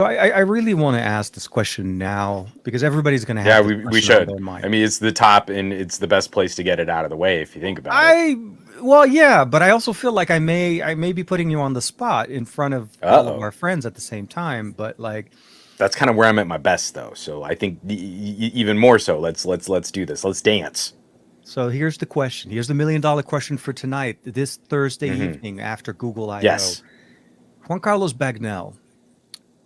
So I really want to ask this question now because everybody's going to have Yeah, this we question on should. their mind. I mean, it's the top, and it's the best place to get it out of the way if you think about it. I well, yeah, but I also feel like I may be putting you on the spot in front of all of Uh-oh. our friends at the same time. But like, That's kind of where I'm at my best, though. So I think even more so. Let's do this. Let's dance. so here's the question. Here's the $1 million question for tonight, this Thursday Hmm. evening after Google I/O. Yes, Juan Carlos Bagnell,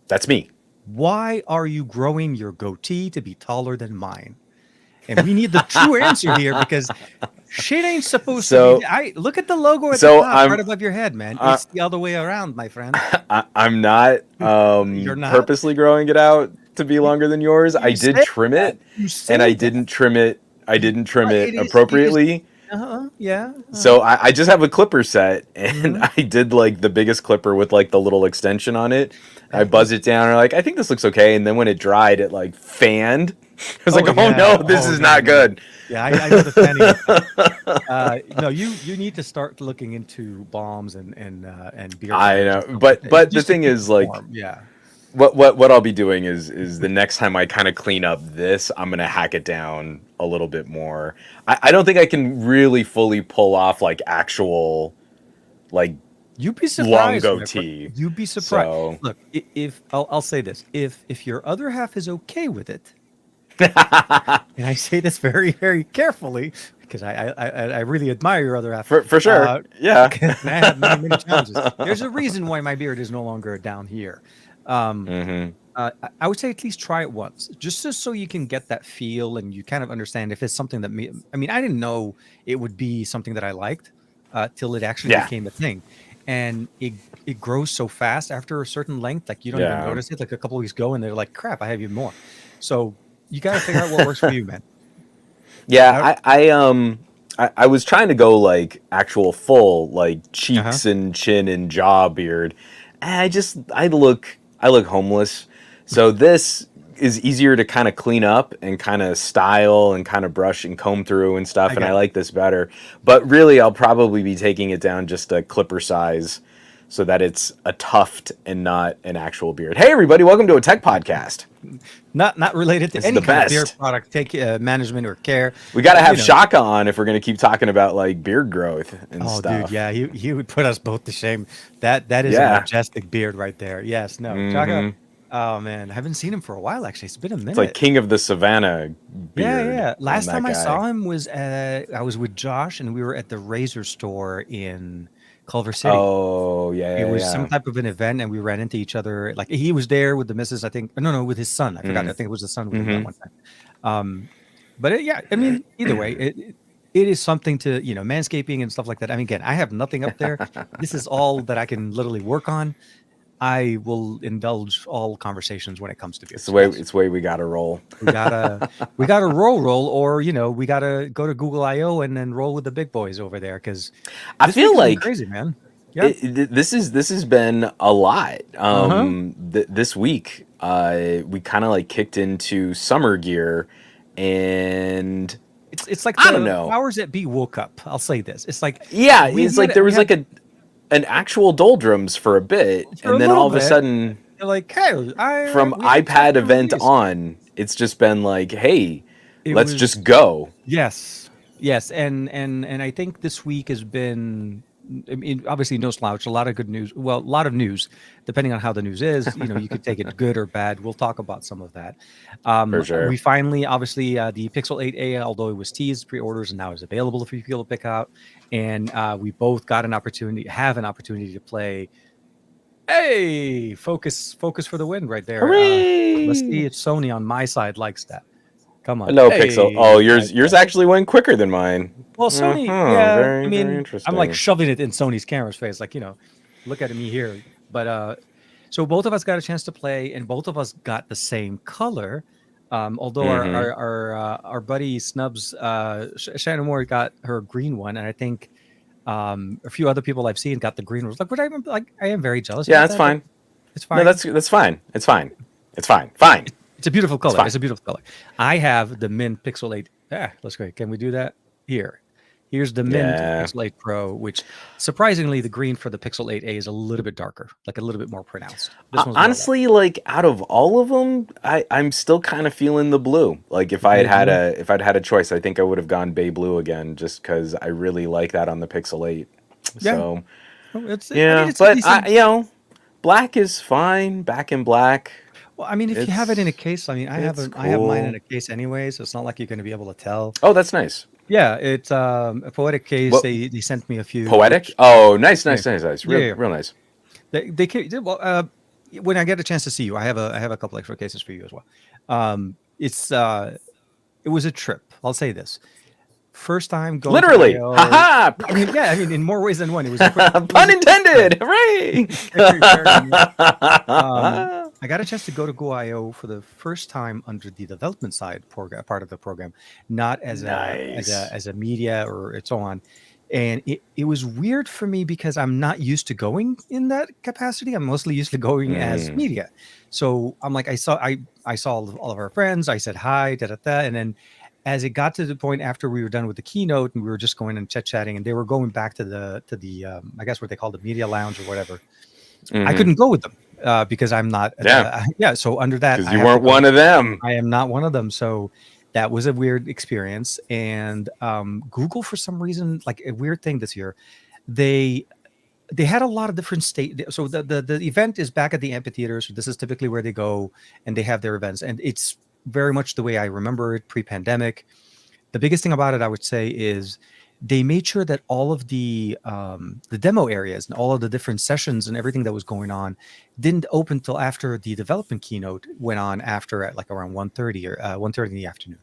that's me. why are you growing your goatee to be taller than mine? And we need the true answer here because shit ain't supposed to be. So I look at the logo at the so top, right I'm above your head, man. uh, It's the other way around, my friend. I'm not You're not. purposely growing it out to be You, longer than yours. I you did say trim that. it, You and say that. I didn't trim But it it is. appropriately. Yeah. So I just have a clipper set, and Mhm. I did like the biggest clipper with like the little extension on it. I Look. buzzed it down, and like I think this looks okay. And then when it dried, it like fanned. I was Oh like, oh yeah. no, this Oh is yeah. not No. good. Yeah. I know the fanning effect. No, you need to start looking into bombs and beard I sprays know, and stuff like that, but the just to thing keep is, it like, warm. Yeah. what I'll be doing is the next time I kind of clean up this, I'm gonna hack it down a little bit more. I don't think I can really fully pull off like actual like You'd be long surprised, my friend. goatee. You'd be surprised. So Look, if I'll say this, if your other half is okay with it, and I say this very very carefully because I really admire your other half, for sure, uh, yeah. and I have many challenges. There's a reason why my beard is no longer down here. Um, Hmm. I would say at least try it once, just so you can get that feel and you kind of understand if it's something that me. I mean, I didn't know it would be something that I liked till it actually Yeah, became a thing, and it grows so fast after a certain length, like you don't even yeah, notice it. Like a couple of weeks go, and they're like, "Crap, I have even more." So you got to figure out what works for you, man. yeah. Uh I was trying to go like actual full like huh. cheeks and chin and jaw beard. And I look homeless. So this is easier to kind of clean up and kind of style and kind of brush and comb through and stuff. I And I get it. like this better. But really, I'll probably be taking it down just a clipper size so that it's a tuft and not an actual beard. Hey, everybody, welcome to a tech podcast. Not related to This is any the kind of beard best. product, take management or care, We got to but have Shaka on if we're going to keep talking about like beard growth and Oh, dude, stuff. yeah, he would put us both to shame. That is a Yeah. majestic beard right there. Yes, no, Chaka. Hmm. Oh man, I haven't seen him for a while. Actually, it's been a It's like minute. King of the Savannah Yeah, beard yeah. on Last that time I guy. saw him was I was with Josh, and we were at the Razor store in Culver City. Oh, It yeah, yeah, was some yeah. type of an event, and we ran into each other. Like he was there with the missus, I think. No, no, with his son. I forgot. I Mm. think it was the son we met Hmm. one time. But yeah, I mean, either way, it is something to manscaping and stuff like that. I mean, again, I have nothing up there. This is all that I can literally work on. I will indulge all conversations when it comes to It's the beards. way Yes, it's the way we gotta roll. we gotta we gotta roll, or we gotta go to Google I/O and then roll with the big boys over there because I this week feel has been like crazy, man. Yeah. this has been a lot. Uh huh. This week, we kind of like kicked into summer gear, and It's like I don't the know. powers that be woke up. I'll say this. It's like Yeah, we it's like there we was had like an actual doldrums for a bit, for a and then little all of a bit. sudden, They're like, hey, I from we have iPad something to event release. on, it's just been like, hey, It let's was just go. Yes, yes, and I think this week has been. I mean, obviously, no slouch. A lot of good news. Well, a lot of news, depending on how the news is. You could take it good or bad. We'll talk about some of that. For We sure. obviously, the Pixel 8a, although it was teased, pre-orders, and now is available for people to pick out. And we both have an opportunity to play. Hey, focus for the win right there. Let's see Hooray! if Sony on my side likes that. Come on. No pixel. Oh, Hey, yours actually went quicker than mine. well, Sony, Uh-huh. yeah, I Very, very mean, I'm like interesting. shoving it in Sony's camera's face, like, look at me here. But so both of us got a chance to play, and both of us got the same color. Although Mm-hmm. our buddy Snubs, Shannon Moore got her green one, and I think a few other people I've seen got the green ones. I am very jealous Yeah, about that's that, but fine. it's No, fine. that's fine. It's fine. It's fine. Fine. It's a beautiful It's color. fine. It's a beautiful color. I have the Mint Pixel 8. Let's go. Can we do that here? Here's the mint Yeah. Pixel 8 Pro, which surprisingly, the green for the Pixel 8a is a little bit darker, like a little bit more pronounced. This one's more light. Honestly, like out of all of them, I'm still kind of feeling the blue. Like if I had had a choice, I think I would have gone bay blue again, just because I really like that on the Pixel 8. Yeah. So It's, yeah, I mean, it's but decent. black is fine. Back in black. Well, I mean, if you have it in a case, I mean, I have mine in cool. a case anyway, so it's not like you're going to be able to tell. Oh, that's nice. Yeah, it's a poetic case. What They sent me a few. poetic? Which, Oh, nice, yeah, nice, nice, nice. yeah, Real, yeah. real nice. Well, when I get a chance to see you, I have a couple extra cases for you as well. It's it was a trip. I'll say this. First time going to Literally, IO. haha. I mean, yeah, I mean, in more ways than one. It was a quick. Pun intended. Hooray! I got a chance to go to GoIO for the first time under the development side part of the program, not as Nice. a media or so on. And it was weird for me because I'm not used to going in that capacity. I'm mostly used to going as Mm. media. So I'm like, I saw all of our friends. I said hi, and then as it got to the point after we were done with the keynote and we were just going and chatting, and they were going back to the I guess what they call the media lounge or whatever. I Mhm. couldn't go with them because I'm not. Yeah. Yeah. So under that, Because I you have to weren't go. one of them. I am not one of them. So that was a weird experience. And Google, for some reason, like a weird thing this year, they had a lot of different state. So the event is back at the amphitheater. So this is typically where they go and they have their events, and it's very much the way I remember it pre-pandemic. The biggest thing about it, I would say, is they made sure that all of the demo areas and all of the different sessions and everything that was going on didn't open till after the development keynote went on after at like around 1:30 or 1:30 in the afternoon.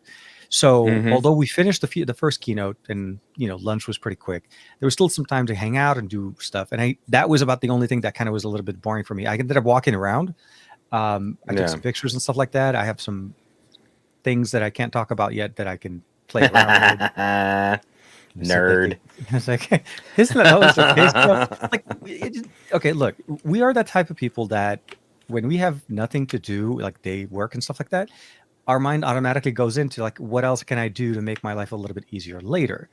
So Hmm. although we finished the first keynote and lunch was pretty quick, there was still some time to hang out and do stuff. And that was about the only thing that kind of was a little bit boring for me. I ended up walking around. I took Yeah. some pictures and stuff like that. I have some things that I can't talk about yet that I can play around with. Nerd. It's like, isn't that always the case? Like, okay, look, we are that type of people that when we have nothing to do, like day work and stuff like that, our mind automatically goes into like, what else can I do to make my life a little bit easier later?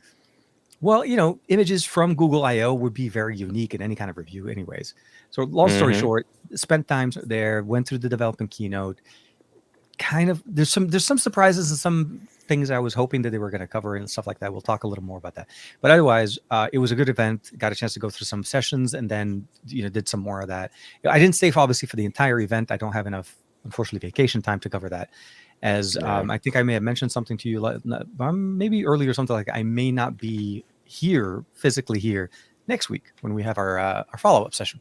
Well, images from Google I/O would be very unique in any kind of review, anyways. So, long story Hmm. short, spent time there, went through the development keynote. Kind of, there's some surprises and some things I was hoping that they were going to cover and stuff like that. We'll talk a little more about that. But otherwise, it was a good event. Got a chance to go through some sessions and then did some more of that. I didn't stay for obviously for the entire event. I don't have enough, unfortunately, vacation time to cover that. As Yeah. I think I may have mentioned something to you, maybe earlier or something like I may not be physically here next week when we have our follow-up session.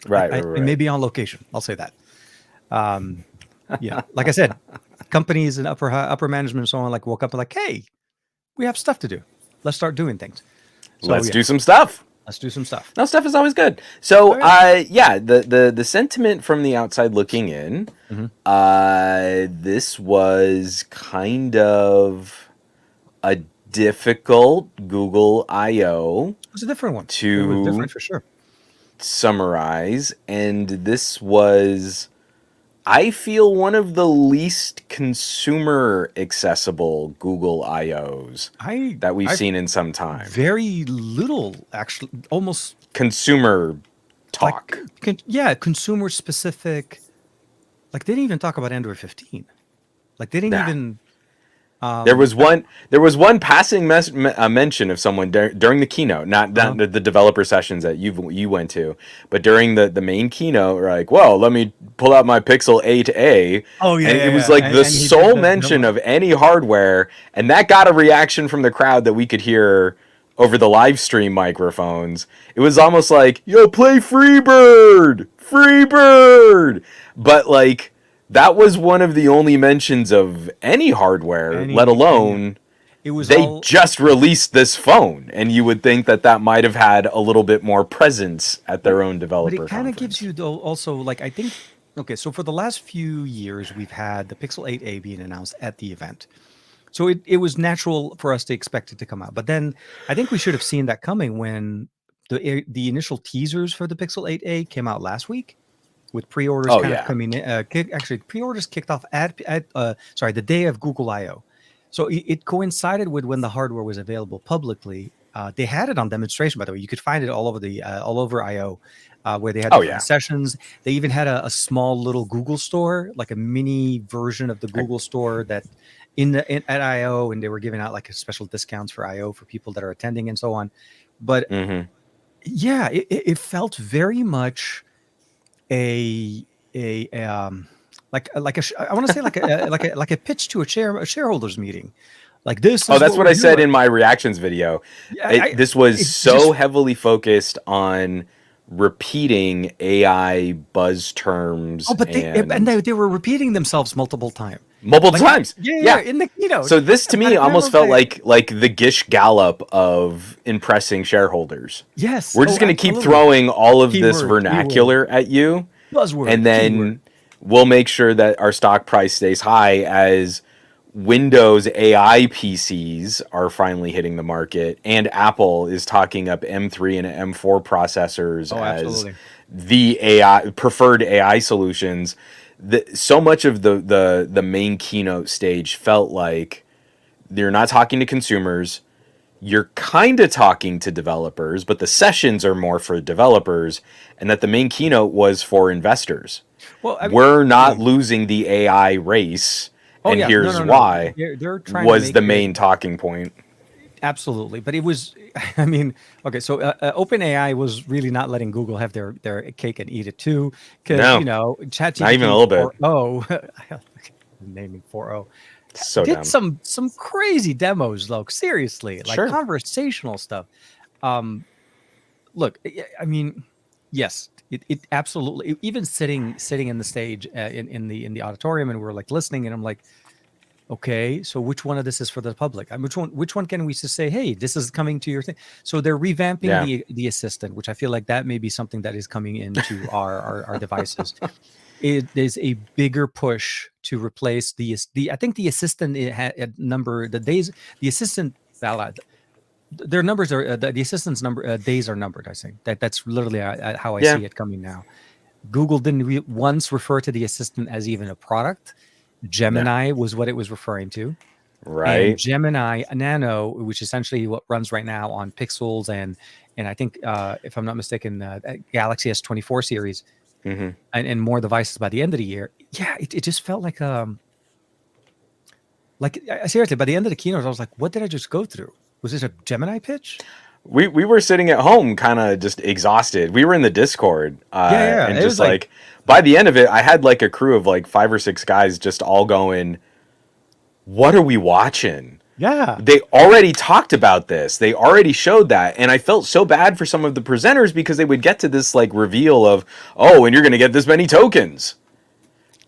Right. I may be on location. I'll say that. Yeah, like I said, companies and upper management and so on woke up and like, hey, we have stuff to do. Let's start doing things. So, Let's do some stuff. Let's do some stuff. No, stuff is always good. So, Oh, yeah, the sentiment from the outside looking in, this was kind of a difficult Google I/O It was a different one. It was to different for sure. summarize, and this was, I feel, one of the least consumer accessible Google I/Os that we've seen in some time. Very little, actually, almost Consumer talk. consumer specific. Like they didn't even talk about Android 15. Like they didn't Nah. even. There was one passing mention of someone during the keynote, not the developer sessions that you went to, but during the main keynote, like, well, let me pull out my Pixel 8a. Oh yeah, and yeah, it was yeah. like the And he sole did the mention demo. of any hardware, and that got a reaction from the crowd that we could hear over the live stream microphones. It was almost like, yo, play Freebird, but like, that was one of the only mentions of any hardware, let alone It was they just released this phone, and you would think that might have had a little bit more presence at their own developer But it kind of conference. gives you though also like I think okay, so for the last few years we've had the Pixel 8a being announced at the event. So it was natural for us to expect it to come out. But then I think we should have seen that coming when the initial teasers for the Pixel 8a came out last week with pre-orders of coming in. Actually, pre-orders kicked off at the day of Google I/O. So it coincided with when the hardware was available publicly. They had it on demonstration, by the way. You could find it all over all over IO, where they had Oh different yeah. sessions. They even had a small little Google store, like a mini version of the Google store that at IO, and they were giving out like a special discounts for IO for people that are attending and so on. But Mm-hmm. yeah, it felt very much a I want to say like a pitch to a shareholders meeting. Like this Oh, is that's what what we're I said doing. in my reactions video. Yeah, This was it so just heavily focused on repeating AI buzz terms but and they were repeating themselves multiple times. multiple Like times. yeah, Yeah. in the keynote. So this to By me the time I almost was felt like the Gish Gallop of impressing shareholders. yes, We're oh just going to keep absolutely. throwing all of this Keyword, vernacular at you, and buzzword, keyword. then we'll make sure that our stock price stays high as Windows AI PCs are finally hitting the market, and Apple is talking up M3 and M4 processors Oh, as absolutely. the AI preferred AI solutions. So much of the main keynote stage felt like you're not talking to consumers. You're kind of talking to developers, but the sessions are more for developers, and that the main keynote was for investors. Well, I mean, We're not look. losing the AI race, Oh and yeah, no, here's no, no. why, They're trying to was make the it. main talking point. Absolutely, but it was. I mean, okay, so OpenAI was really not letting Google have their cake and eat it too, because No, not even a ChatGPT little bit. 4.0, naming 4.0, So did dumb. some crazy demos, though. Seriously, like Sure. conversational stuff. Um, Look, I mean, yes, it absolutely. Even sitting in the stage in the auditorium, and we're like listening, and I'm like, okay, so which one of this is for the public? And which one can we just say, hey, this is coming to your thing? So they're revamping Yeah. the assistant, which I feel like that may be something that is coming into our devices. It is a bigger push to replace the I think the assistant number the days the assistant their numbers are the assistant's number days are numbered. I think that's literally how I Yeah. see it coming now. Google didn't once refer to the assistant as even a product. Yeah. Gemini was what it was referring to, and Right. Gemini Nano, which essentially what runs right now on Pixels and I think if I'm not mistaken, Galaxy S24 series Hmm. and more devices by the end of the year. Yeah, it just felt like seriously by the end of the keynote, I was like, what did I just go through? Was this a Gemini pitch? We were sitting at home, kind of just exhausted. We were in the Discord, Yeah, and it just was like like by the end of it, I had like a crew of like 5 or 6 guys, just all going, "What are we watching?" yeah. They already talked about this. They already showed that. And I felt so bad for some of the presenters because they would get to this like reveal of, oh, and you're going to get this many tokens.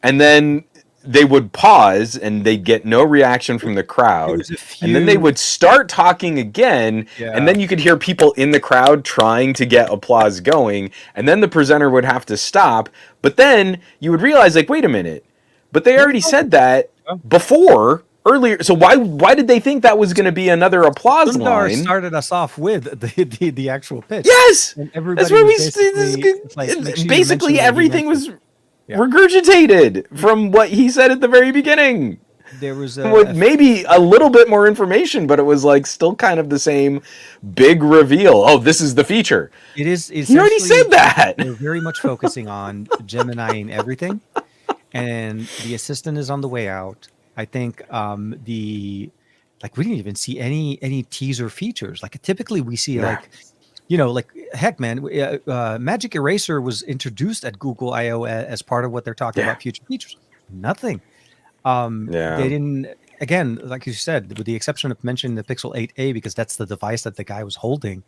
And then they would pause and they'd get no reaction from the There crowd. was a And then they few. would start talking again. And Yeah. then you could hear people in the crowd trying to get applause going. And then the presenter would have to stop. But then you would realize, like, wait a minute. But they They were already talking. said that Yeah. before earlier. So why did they think that was going to be another applause Sundar line? started us off with the actual pitch, Yes, and that's everybody where was we. This is basically good. it's like make sure you mention Basically, what you everything mentioned. was Yeah, regurgitated from what he said at the very beginning, there was with maybe a little bit more information, but it was like still kind of the same big reveal. Oh, this is the feature. it is He already essentially said that. they're very much focusing on Gemini and everything, and the assistant is on the way out. I think the like we didn't even see any teaser features. Like typically we see Nah. like like heck, man, Magic Eraser was introduced at Google I/O as part of what they're talking Yeah. about future features. Nothing. Yeah. They didn't. Again, like you said, with the exception of mentioning the Pixel 8a because that's the device that the guy was holding.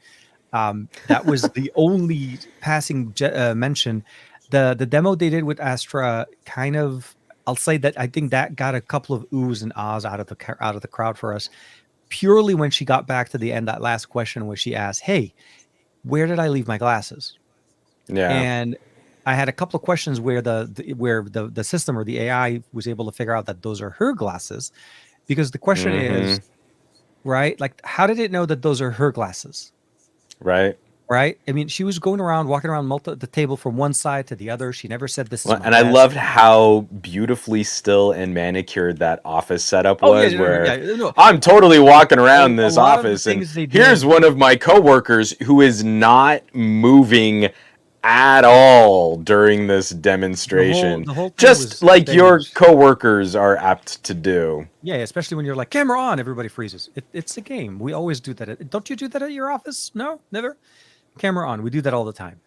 That was the only passing mention. The demo they did with Astra kind of. I'll say that I think that got a couple of oohs and ahs out of the crowd for us, purely when she got back to the end. That last question where she asked, "Hey, where did I leave my glasses?" Yeah. And I had a couple of questions where the system or the AI was able to figure out that those are her glasses, because the question Mm-hmm. is, right, like, how did it know that those are her glasses? Right. right? I mean, she was going around, walking around the table from one side to the other. She never said, "This is Well, my and I desk." loved how beautifully still and manicured that office setup Oh yeah, was, no, no, where yeah, no. I'm totally walking around A this lot of the office, and things they here's did, one of my coworkers who is not moving at all during this demonstration, the whole thing just was like your staged. coworkers are apt to do. Yeah, especially when you're like, camera on, everybody freezes. It's a game. We always do that. Don't you do that at your office? No, never. Camera on. We do that all the time.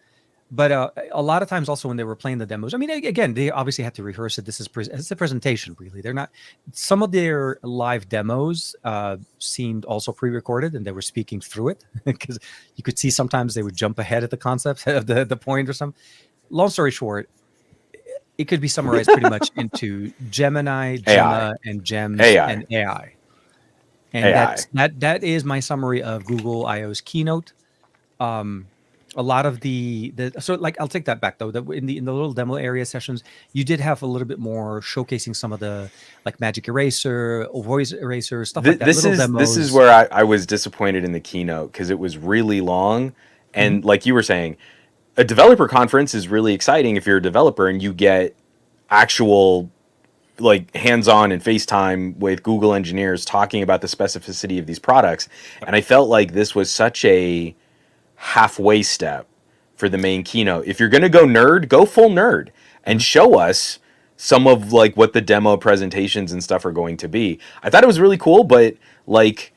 But a lot of times, also when they were playing the demos, I mean, again, they obviously had to rehearse it. This is it's a presentation, really. They're not. Some of their live demos seemed also pre-recorded, and they were speaking through it because you could see sometimes they would jump ahead at the concept of the point or something. Long story short, it could be summarized pretty much into Gemini, AI, Gemma, and Gems AI, and AI. And AI. that is my summary of Google I/O's keynote. Um, a lot of the so like I'll take that back though. That in the little demo area sessions, you did have a little bit more showcasing some of the like Magic Eraser, Voice Eraser, stuff like that. Little This is demos. where I was disappointed in the keynote because it was really long, Mhm. and like you were saying, a developer conference is really exciting if you're a developer and you get actual like hands-on and FaceTime with Google engineers talking about the specificity of these products. And I felt like this was such a halfway step for the main keynote. If you're going to go nerd, go full nerd and Mhm. show us some of like what the demo presentations and stuff are going to be. I thought it was really cool, but like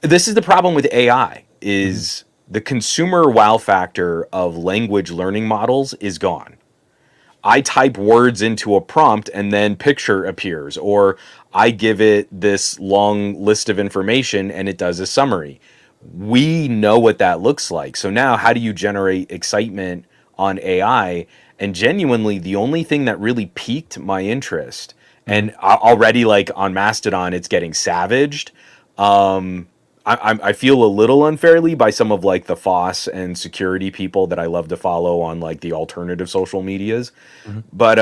this is the problem with AI Mhm. is the consumer wow factor of language learning models is gone. I type words into a prompt and then picture appears, or I give it this long list of information and it does a summary. We know what that looks like. So now, how do you generate excitement on AI? And genuinely, the only thing that really piqued my interest, Mhm. and already like on Mastodon, it's getting savaged. I feel a little unfairly by some of like the FOSS and security people that I love to follow on like the alternative social medias, Mhm. but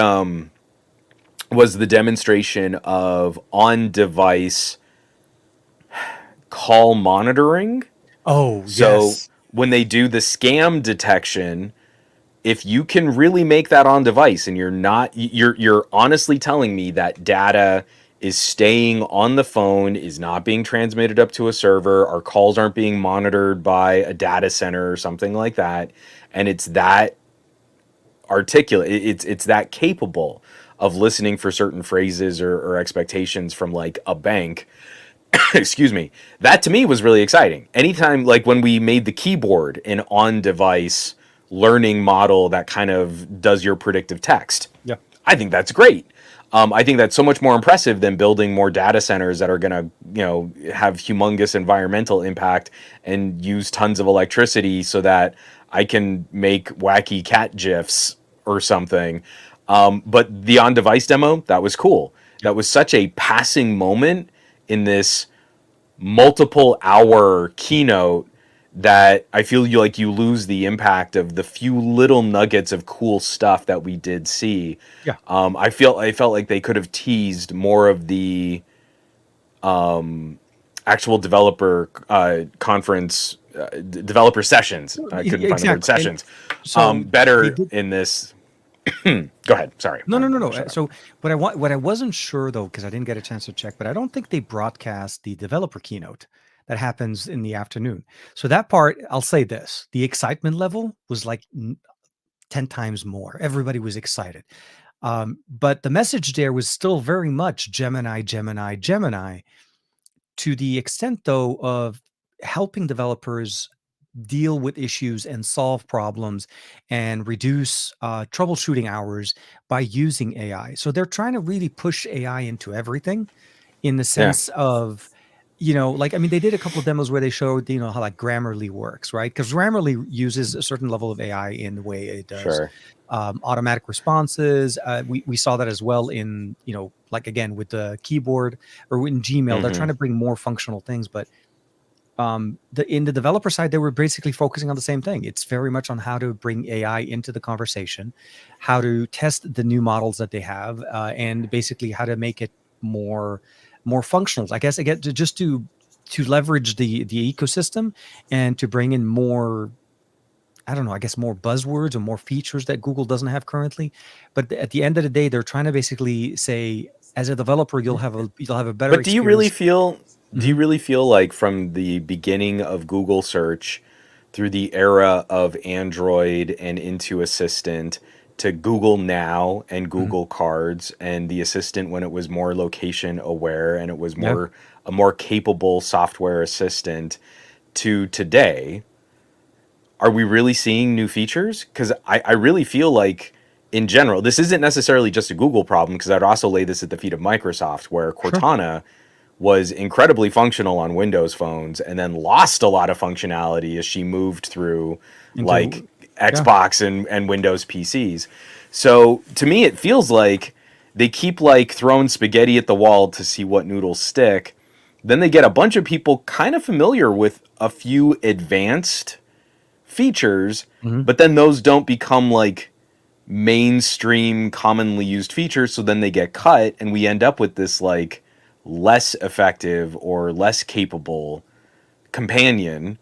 was the demonstration of on-device call monitoring. Oh So yes. when they do the scam detection, if you can really make that on device and you're honestly telling me that data is staying on the phone, is not being transmitted up to a server, our calls aren't being monitored by a data center or something like that, and it's that articulate, it's that capable of listening for certain phrases or expectations from like a bank. Excuse me, that to me was really exciting. Anytime like when we made the keyboard an on device learning model that kind of does your predictive text, Yeah. I think that's great. I think that's so much more impressive than building more data centers that are going to, have humongous environmental impact and use tons of electricity so that I can make wacky cat gifs or something. But the on-device demo, that was cool. Yeah. That was such a passing moment in this multiple hour keynote that I feel you lose the impact of the few little nuggets of cool stuff that we did see. Yeah. I felt like they could have teased more of the actual developer conference, developer sessions. I couldn't find the word Exactly. And sessions. so they Better did. in this. Go ahead. Sorry, No, no, no, no. shut up. So what I wasn't sure though, because I didn't get a chance to check, but I don't think they broadcast the developer keynote that happens in the afternoon. So that part, I'll say this: the excitement level was like 10 times more. Everybody was excited. But the message there was still very much Gemini, Gemini, Gemini, to the extent though of helping developers deal with issues and solve problems and reduce troubleshooting hours by using AI. So they're trying to really push AI into everything in the Yeah, sense of, like, I mean, they did a couple of demos where they showed, how like Grammarly works, right? Because Grammarly uses a certain level of AI in the way it does sure. automatic responses. We saw that as well in, like again with the keyboard or in Gmail. They're trying Hmm. to bring more functional things, but in the developer side, they were basically focusing on the same thing. It's very much on how to bring AI into the conversation, how to test the new models that they have, and basically how to make it more functional. I guess to leverage the ecosystem and to bring in more. I don't know, I guess more buzzwords or more features that Google doesn't have currently. But at the end of the day, they're trying to basically say, as a developer, you'll have a better But experience. do you Mhm. really feel like from the beginning of Google search through the era of Android and into Assistant to Google Now and Mhm. Google Cards and the Assistant when it was more location aware and it was Yeah, more a more capable software assistant to today, are we really seeing new features? Because I really feel like, in general, this isn't necessarily just a Google problem, because I'd also lay this at the feet of Microsoft, where sure. Cortana was incredibly functional on Windows phones and then lost a lot of functionality as she moved through like Into yeah, Xbox and Windows PCs. So to me, it feels like they keep like throwing spaghetti at the wall to see what noodles stick. Then they get a bunch of people kind of familiar with a few advanced features, mhm. but then those don't become like mainstream commonly used features, so then they get cut and we end up with this like less effective or less capable companion,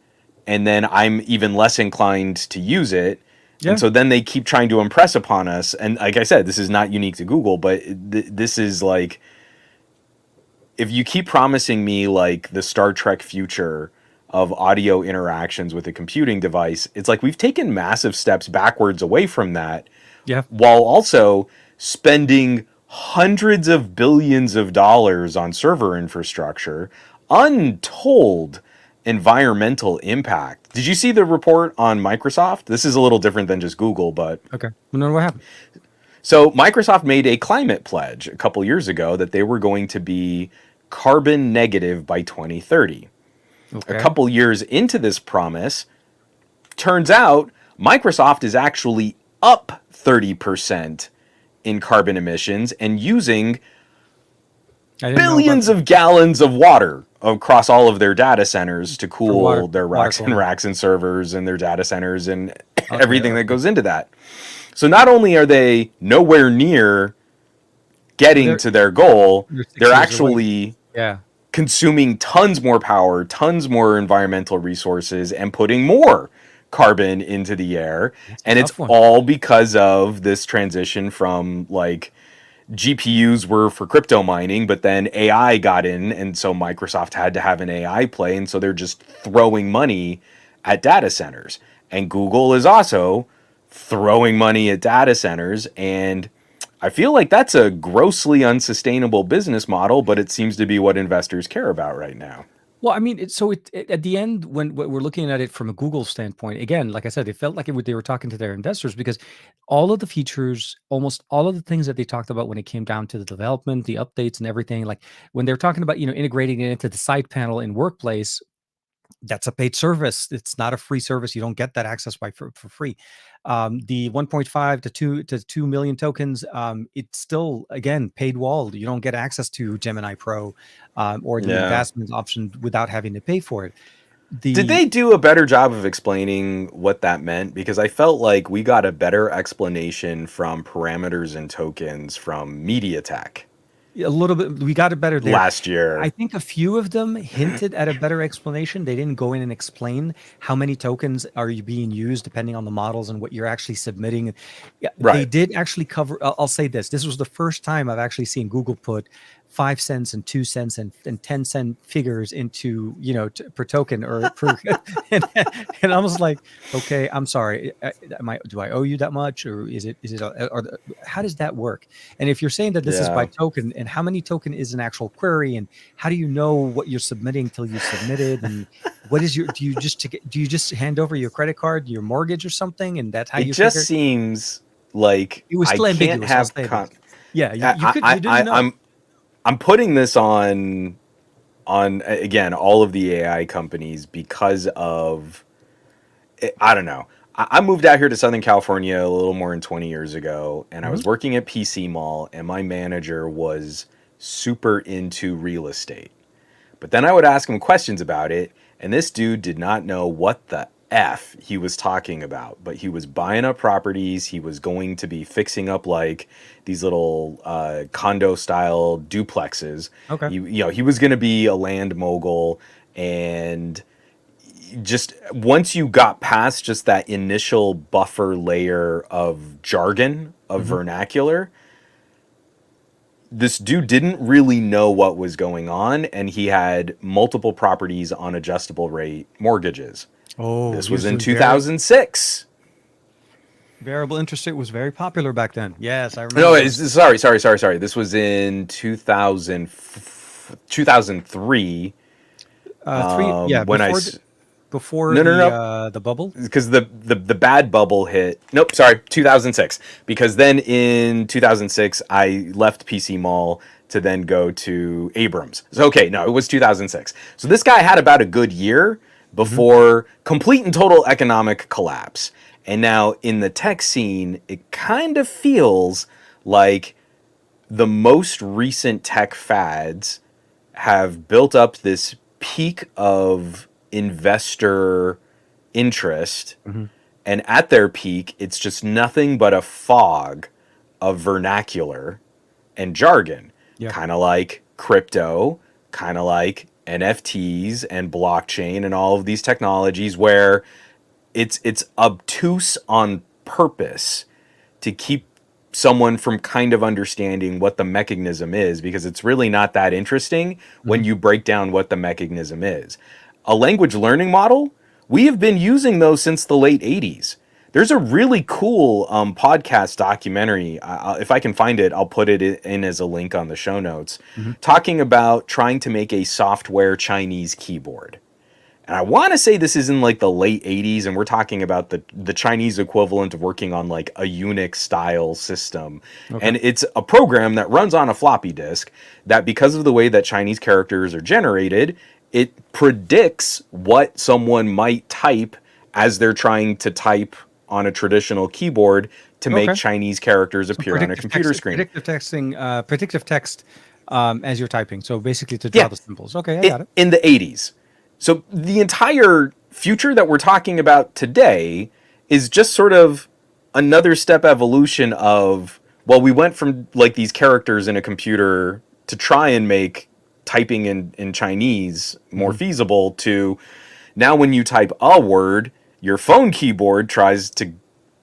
and then I'm even less inclined to use it. And Yeah, so then they keep trying to impress upon us, and like I said, this is not unique to Google, but this is like, if you keep promising me like the Star Trek future of audio interactions with a computing device, it's like we've taken massive steps backwards away from that, yeah. while also spending hundreds of billions of dollars on server infrastructure, untold environmental impact. Did you see the report on Microsoft? This is a little different than just Google, but Okay. Well, no, what happened? so Microsoft made a climate pledge a couple years ago that they were going to be carbon negative by 2030. A Okay. couple years into this promise, turns out Microsoft is actually up 30% in carbon emissions and using I didn't know about billions of gallons of water across all of their data centers to for cool their water racks and cooling. racks and servers and their data centers and Okay, everything that okay. goes into that. So not only are they nowhere near getting They're to their goal, they're they're 6 years away. actually Yeah. consuming tons more power, tons more environmental resources, and putting more carbon into the air. That's a And it's tough one. all because of this transition from like GPUs were for crypto mining, but then AI got in, and so Microsoft had to have an AI play, and so they're just throwing money at data centers. And Google is also throwing money at data centers, and I feel like that's a grossly unsustainable business model, but it seems to be what investors care about right now. Well, I mean, at the end, when we're looking at it from a Google standpoint, again, like I said, it felt like they were talking to their investors because all of the features, almost all of the things that they talked about when it came down to the development, the updates, and everything, like when they're talking about integrating it into the side panel in Workplace, that's a paid service. It's not a free service. You don't get that access for free. The 1.5 to 2 million tokens, it's still again paid walled. You don't get access to Gemini Pro or the Yeah. investment option without having to pay for it. Did The they do a better job of explaining what that meant? Because I felt like we got a better explanation from parameters and tokens from MediaTek A little bit, we got it better there. last I year. think a few of them hinted at a better explanation. They didn't go in and explain how many tokens are you being used depending on the models and what you're actually submitting. Yeah, they Right. did actually cover. I'll say this: this was the first time I've actually seen Google put 5 cents and 2 cents and 10 cent figures into per token or per, and, and I was like, okay, I'm sorry, do I owe you that much, or how does that work? And if you're saying that this is by Yeah. token, and how many token is an actual query, and how do you know what you're submitting till you submit it? And what is your, do you just hand over your credit card, your mortgage or something, and that's how It you just figure? seems like It was I still can't ambiguous. I'll have say that. Yeah, you didn't know. I'm putting this on again all of the AI companies because of I don't know. I moved out here to Southern California a little more than 20 years ago, and I Mhm. was working at PC Mall, and my manager was super into real estate. But then I would ask him questions about it, and this dude did not know what the F he was talking about. But he was buying up properties. He was going to be fixing up like these little condo style duplexes. Okay. He was going to be a land mogul, and just once you got past just that initial buffer layer of jargon, of vernacular, this dude didn't really know what was going on, and he had multiple properties on adjustable rate mortgages. Oh, This he was in doing 2006. variable interest rate was very popular back then. Yes, I remember. No, those. sorry. This was in 2003. When I before no no no the bubble. because the bad bubble hit. Nope, sorry, 2006. Because then in 2006 I left PC Mall to then go to Abrams. So, okay, no, it was 2006. So this guy had about a good year before complete and total economic collapse. And now in the tech scene, it kind of feels like the most recent tech fads have built up this peak of investor interest. And at their peak, it's just nothing but a fog of vernacular and jargon. Yeah. Kind of like crypto, kind of like NFTs and blockchain and all of these technologies where it's obtuse on purpose to keep someone from kind of understanding what the mechanism is, because it's really not that interesting when you break down what the mechanism is. A language learning model, we have been using those since the late 80s. There's a really cool podcast documentary. If I can find it, I'll put it in as a link on the show notes, talking about trying to make a software Chinese keyboard. And I want to say this is in like the late 80s, and we're talking about the Chinese equivalent of working on like a Unix style system. Okay. And it's a program that runs on a floppy disk that, because of the way that Chinese characters are generated, it predicts what someone might type as they're trying to type on a traditional keyboard to make Chinese characters appear on a computer screen. Predictive text as you're typing. So basically to draw the symbols. Okay, I got it. In the 80s. So the entire future that we're talking about today is just sort of another step evolution of, well, we went from like these characters in a computer to try and make typing in Chinese more feasible, to now when you type a word, your phone keyboard tries to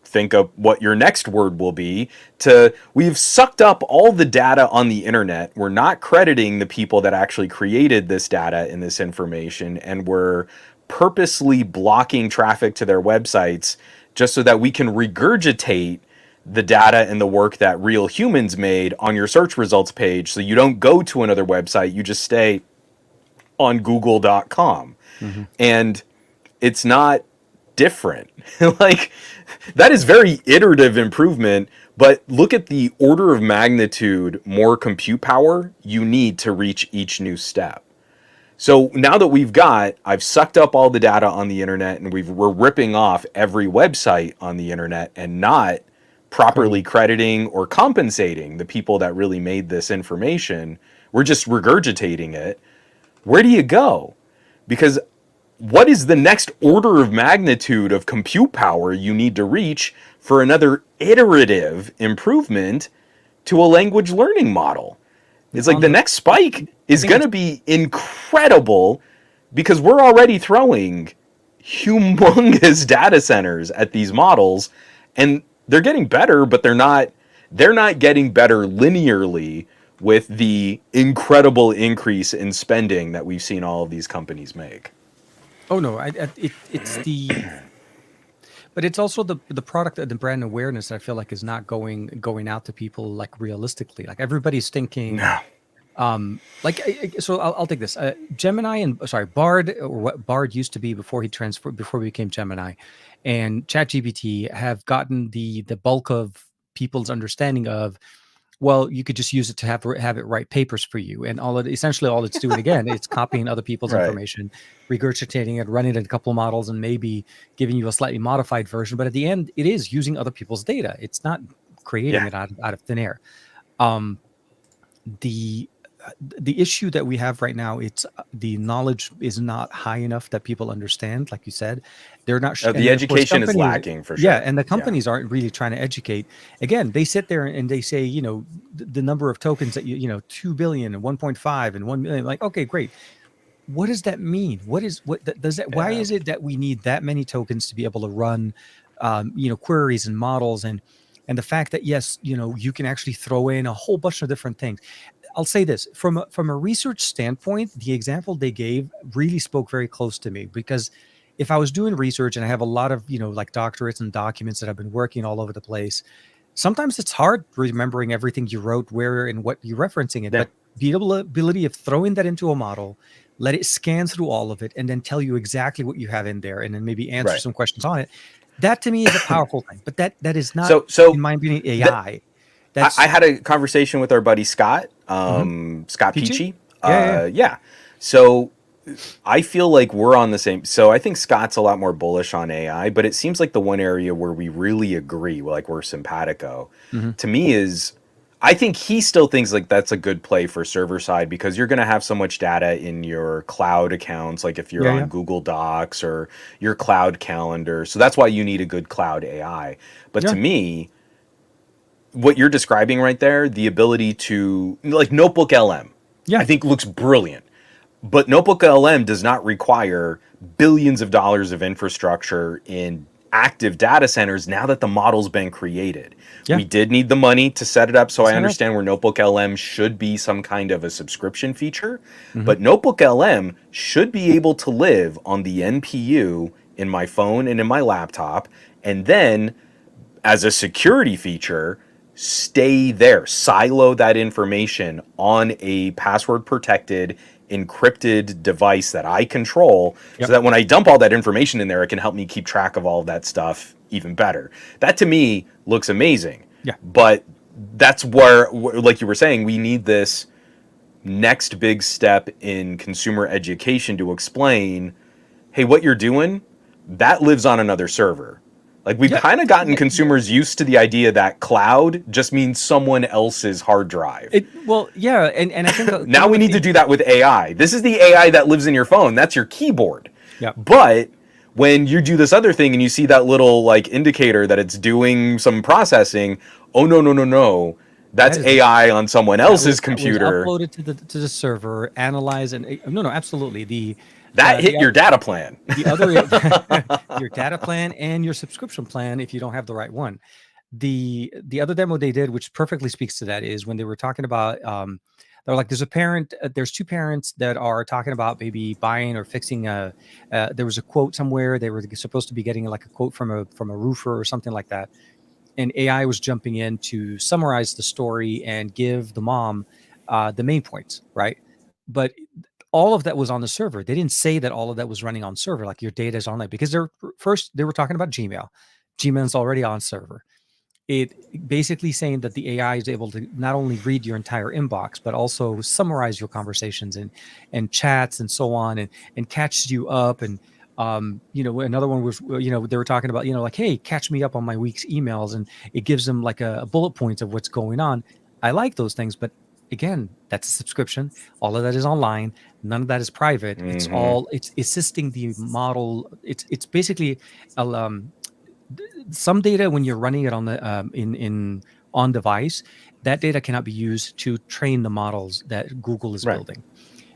think of what your next word will be, to we've sucked up all the data on the internet. We're not crediting the people that actually created this data and this information, and we're purposely blocking traffic to their websites just so that we can regurgitate the data and the work that real humans made on your search results page, so you don't go to another website, you just stay on google.com. And it's not different. Like, that is very iterative improvement, but look at the order of magnitude more compute power you need to reach each new step. So now that I've sucked up all the data on the internet, and we're ripping off every website on the internet and not properly crediting or compensating the people that really made this information. We're just regurgitating it. Where do you go? Because what is the next order of magnitude of compute power you need to reach for another iterative improvement to a language learning model? It's like the next spike is going to be incredible, because we're already throwing humongous data centers at these models, and they're getting better, but they're not getting better linearly with the incredible increase in spending that we've seen all of these companies make. Oh no, it's the, but it's also the product and the brand awareness that I feel like is not going out to people like realistically. Like everybody's thinking, so I'll take this. Gemini and Bard, or what Bard used to be before he became Gemini, and ChatGPT have gotten the bulk of people's understanding of, well, you could just use it to have it write papers for you, and essentially all it's doing again, it's copying other people's information, regurgitating it, running it in a couple of models, and maybe giving you a slightly modified version. But at the end, it is using other people's data. It's not creating it out of thin air. The issue that we have right now, it's the knowledge is not high enough that people understand. Like you said, they're not. The education is lacking for sure. Yeah, and the companies aren't really trying to educate. Again, they sit there and they say, the number of tokens that 2 billion and 1.5 and 1 million. Like, okay, great. what does that mean? Does that? Why Yeah. is it that we need that many tokens to be able to run, queries and models and the fact that yes, you can actually throw in a whole bunch of different things. I'll say this from a research standpoint, the example they gave really spoke very close to me because if I was doing research and I have a lot of like doctorates and documents that I've been working all over the place, sometimes it's hard remembering everything you wrote, where and what you're referencing it. Yeah. But the ability of throwing that into a model, let it scan through all of it, and then tell you exactly what you have in there, and then maybe answer Right. some questions on it. That to me is a powerful thing. But that is not, So in my opinion, th- AI. I That's had a conversation with our buddy Scott, mhm. Scott Peachy. Peachy. Yeah. Yeah. So I feel like we're on the same. So I think Scott's a lot more bullish on AI, but it seems like the one area where we really agree, like we're simpatico, Hmm. to me is I think he still thinks like that's a good play for server side because you're going to have so much data in your cloud accounts, like if you're Yeah. on Google Docs or your cloud calendar. So that's why you need a good cloud AI. But to Yeah. me, what you're describing right there, the ability to like Notebook LM, I Yeah. think looks brilliant. But Notebook LM does not require billions of dollars of infrastructure in active data centers now that the model's been created. Yeah. We did need the money to set it up, so I Set up. understand where Notebook LM should be some kind of a subscription feature. Hmm. But Notebook LM should be able to live on the NPU in my phone and in my laptop, and then as a security feature, stay there, silo that information on a password protected, encrypted device that I control so Yep. that when I dump all that information in there, it can help me keep track of all of that stuff even better. That to me looks amazing. Yeah. But that's where, like you were saying, we need this next big step in consumer education to explain, hey, what you're doing, that lives on another server. Like we've Yeah. kind of gotten consumers used to the idea that cloud just means someone else's hard drive. Well, yeah, and I think Now we need to do that with AI. This is the AI that lives in your phone. That's your keyboard. Yeah. But when you do this other thing and you see that little like indicator that it's doing some processing, oh no. That's That is AI on someone else's computer. uploaded to the server, analyzed, and no, absolutely. That hit The your data plan. the other your data plan and your subscription plan if you don't have the right one. The other demo they did, which perfectly speaks to that, is when they were talking about they're like there's two parents that are talking about maybe buying or fixing there was a quote somewhere they were supposed to be getting like a quote from a roofer or something like that, and AI was jumping in to summarize the story and give the mom the main points, right? But all of that was on the server. They didn't say that all of that was running on server, like your data is online, because they were talking about Gmail. Gmail's already on server. It basically saying that the AI is able to not only read your entire inbox, but also summarize your conversations and chats and so on, and catch you up. And another one was they were talking about like, hey, catch me up on my week's emails, and it gives them like a bullet points of what's going on. I like those things, but again, that's a subscription. All of that is online. None of that is private. Mm-hmm. It's assisting the model. It's basically some data when you're running it on the in on device, that data cannot be used to train the models that Google is Right. building.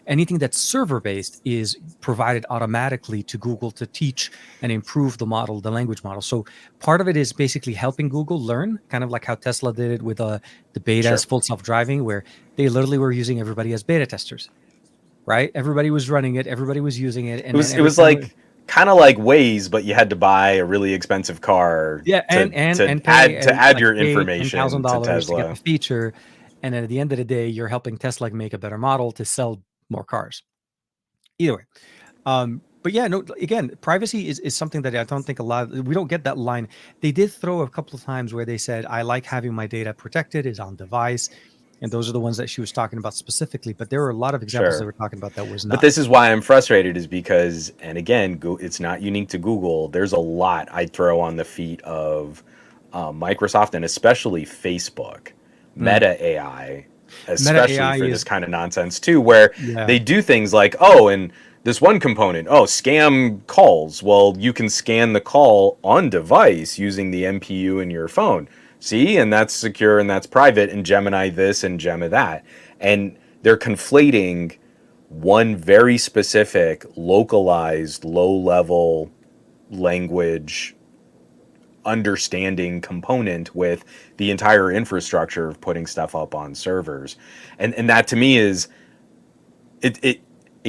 Anything that's server based is provided automatically to Google to teach and improve the model, the language model. So part of it is basically helping Google learn, kind of like how Tesla did it with the betas, Sure. full self-driving, where they literally were using everybody as beta testers, right? Everybody was running it, everybody was using it, and then It every was time, like kind of like Waze, but you had to buy a really expensive car yeah, to and pay to and add like your pay ten thousand information to dollars to get the Tesla. feature, and then at the end of the day, you're helping Tesla make a better model to sell more cars. Either way, but yeah, no. Again, privacy is something that I don't think we don't get that line. They did throw a couple of times where they said, "I like having my data protected, is on device," and those are the ones that she was talking about specifically. But there were a lot of examples that Sure. were talking about that was But not. this is why I'm frustrated is because, and again, it's not unique to Google. There's a lot I throw on the feet of Microsoft and especially Facebook, Mm. Meta AI, Meta especially AI for this is, kind of nonsense too, where yeah, they do things like, oh, and this one component, oh, scam calls. Well, you can scan the call on device using the MPU in your phone. See, and that's secure and that's private, and Gemini this and Gemini that. And they're conflating one very specific, localized, low-level language understanding component with the entire infrastructure of putting stuff up on servers. And that to me is it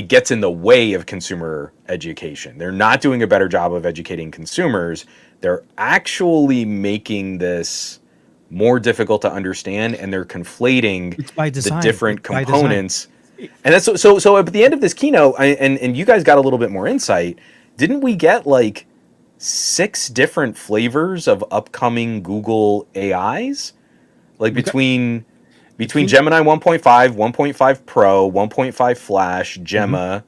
gets in the way of consumer education. They're not doing a better job of educating consumers. They're actually making this more difficult to understand, and they're conflating It's by design. the different It's by components. And that's so at the end of this keynote, and you guys got a little bit more insight. Didn't we get like 6 different flavors of upcoming Google AIs? Like between Gemini 1.5, 1.5 Pro, 1.5 Flash, Gemma,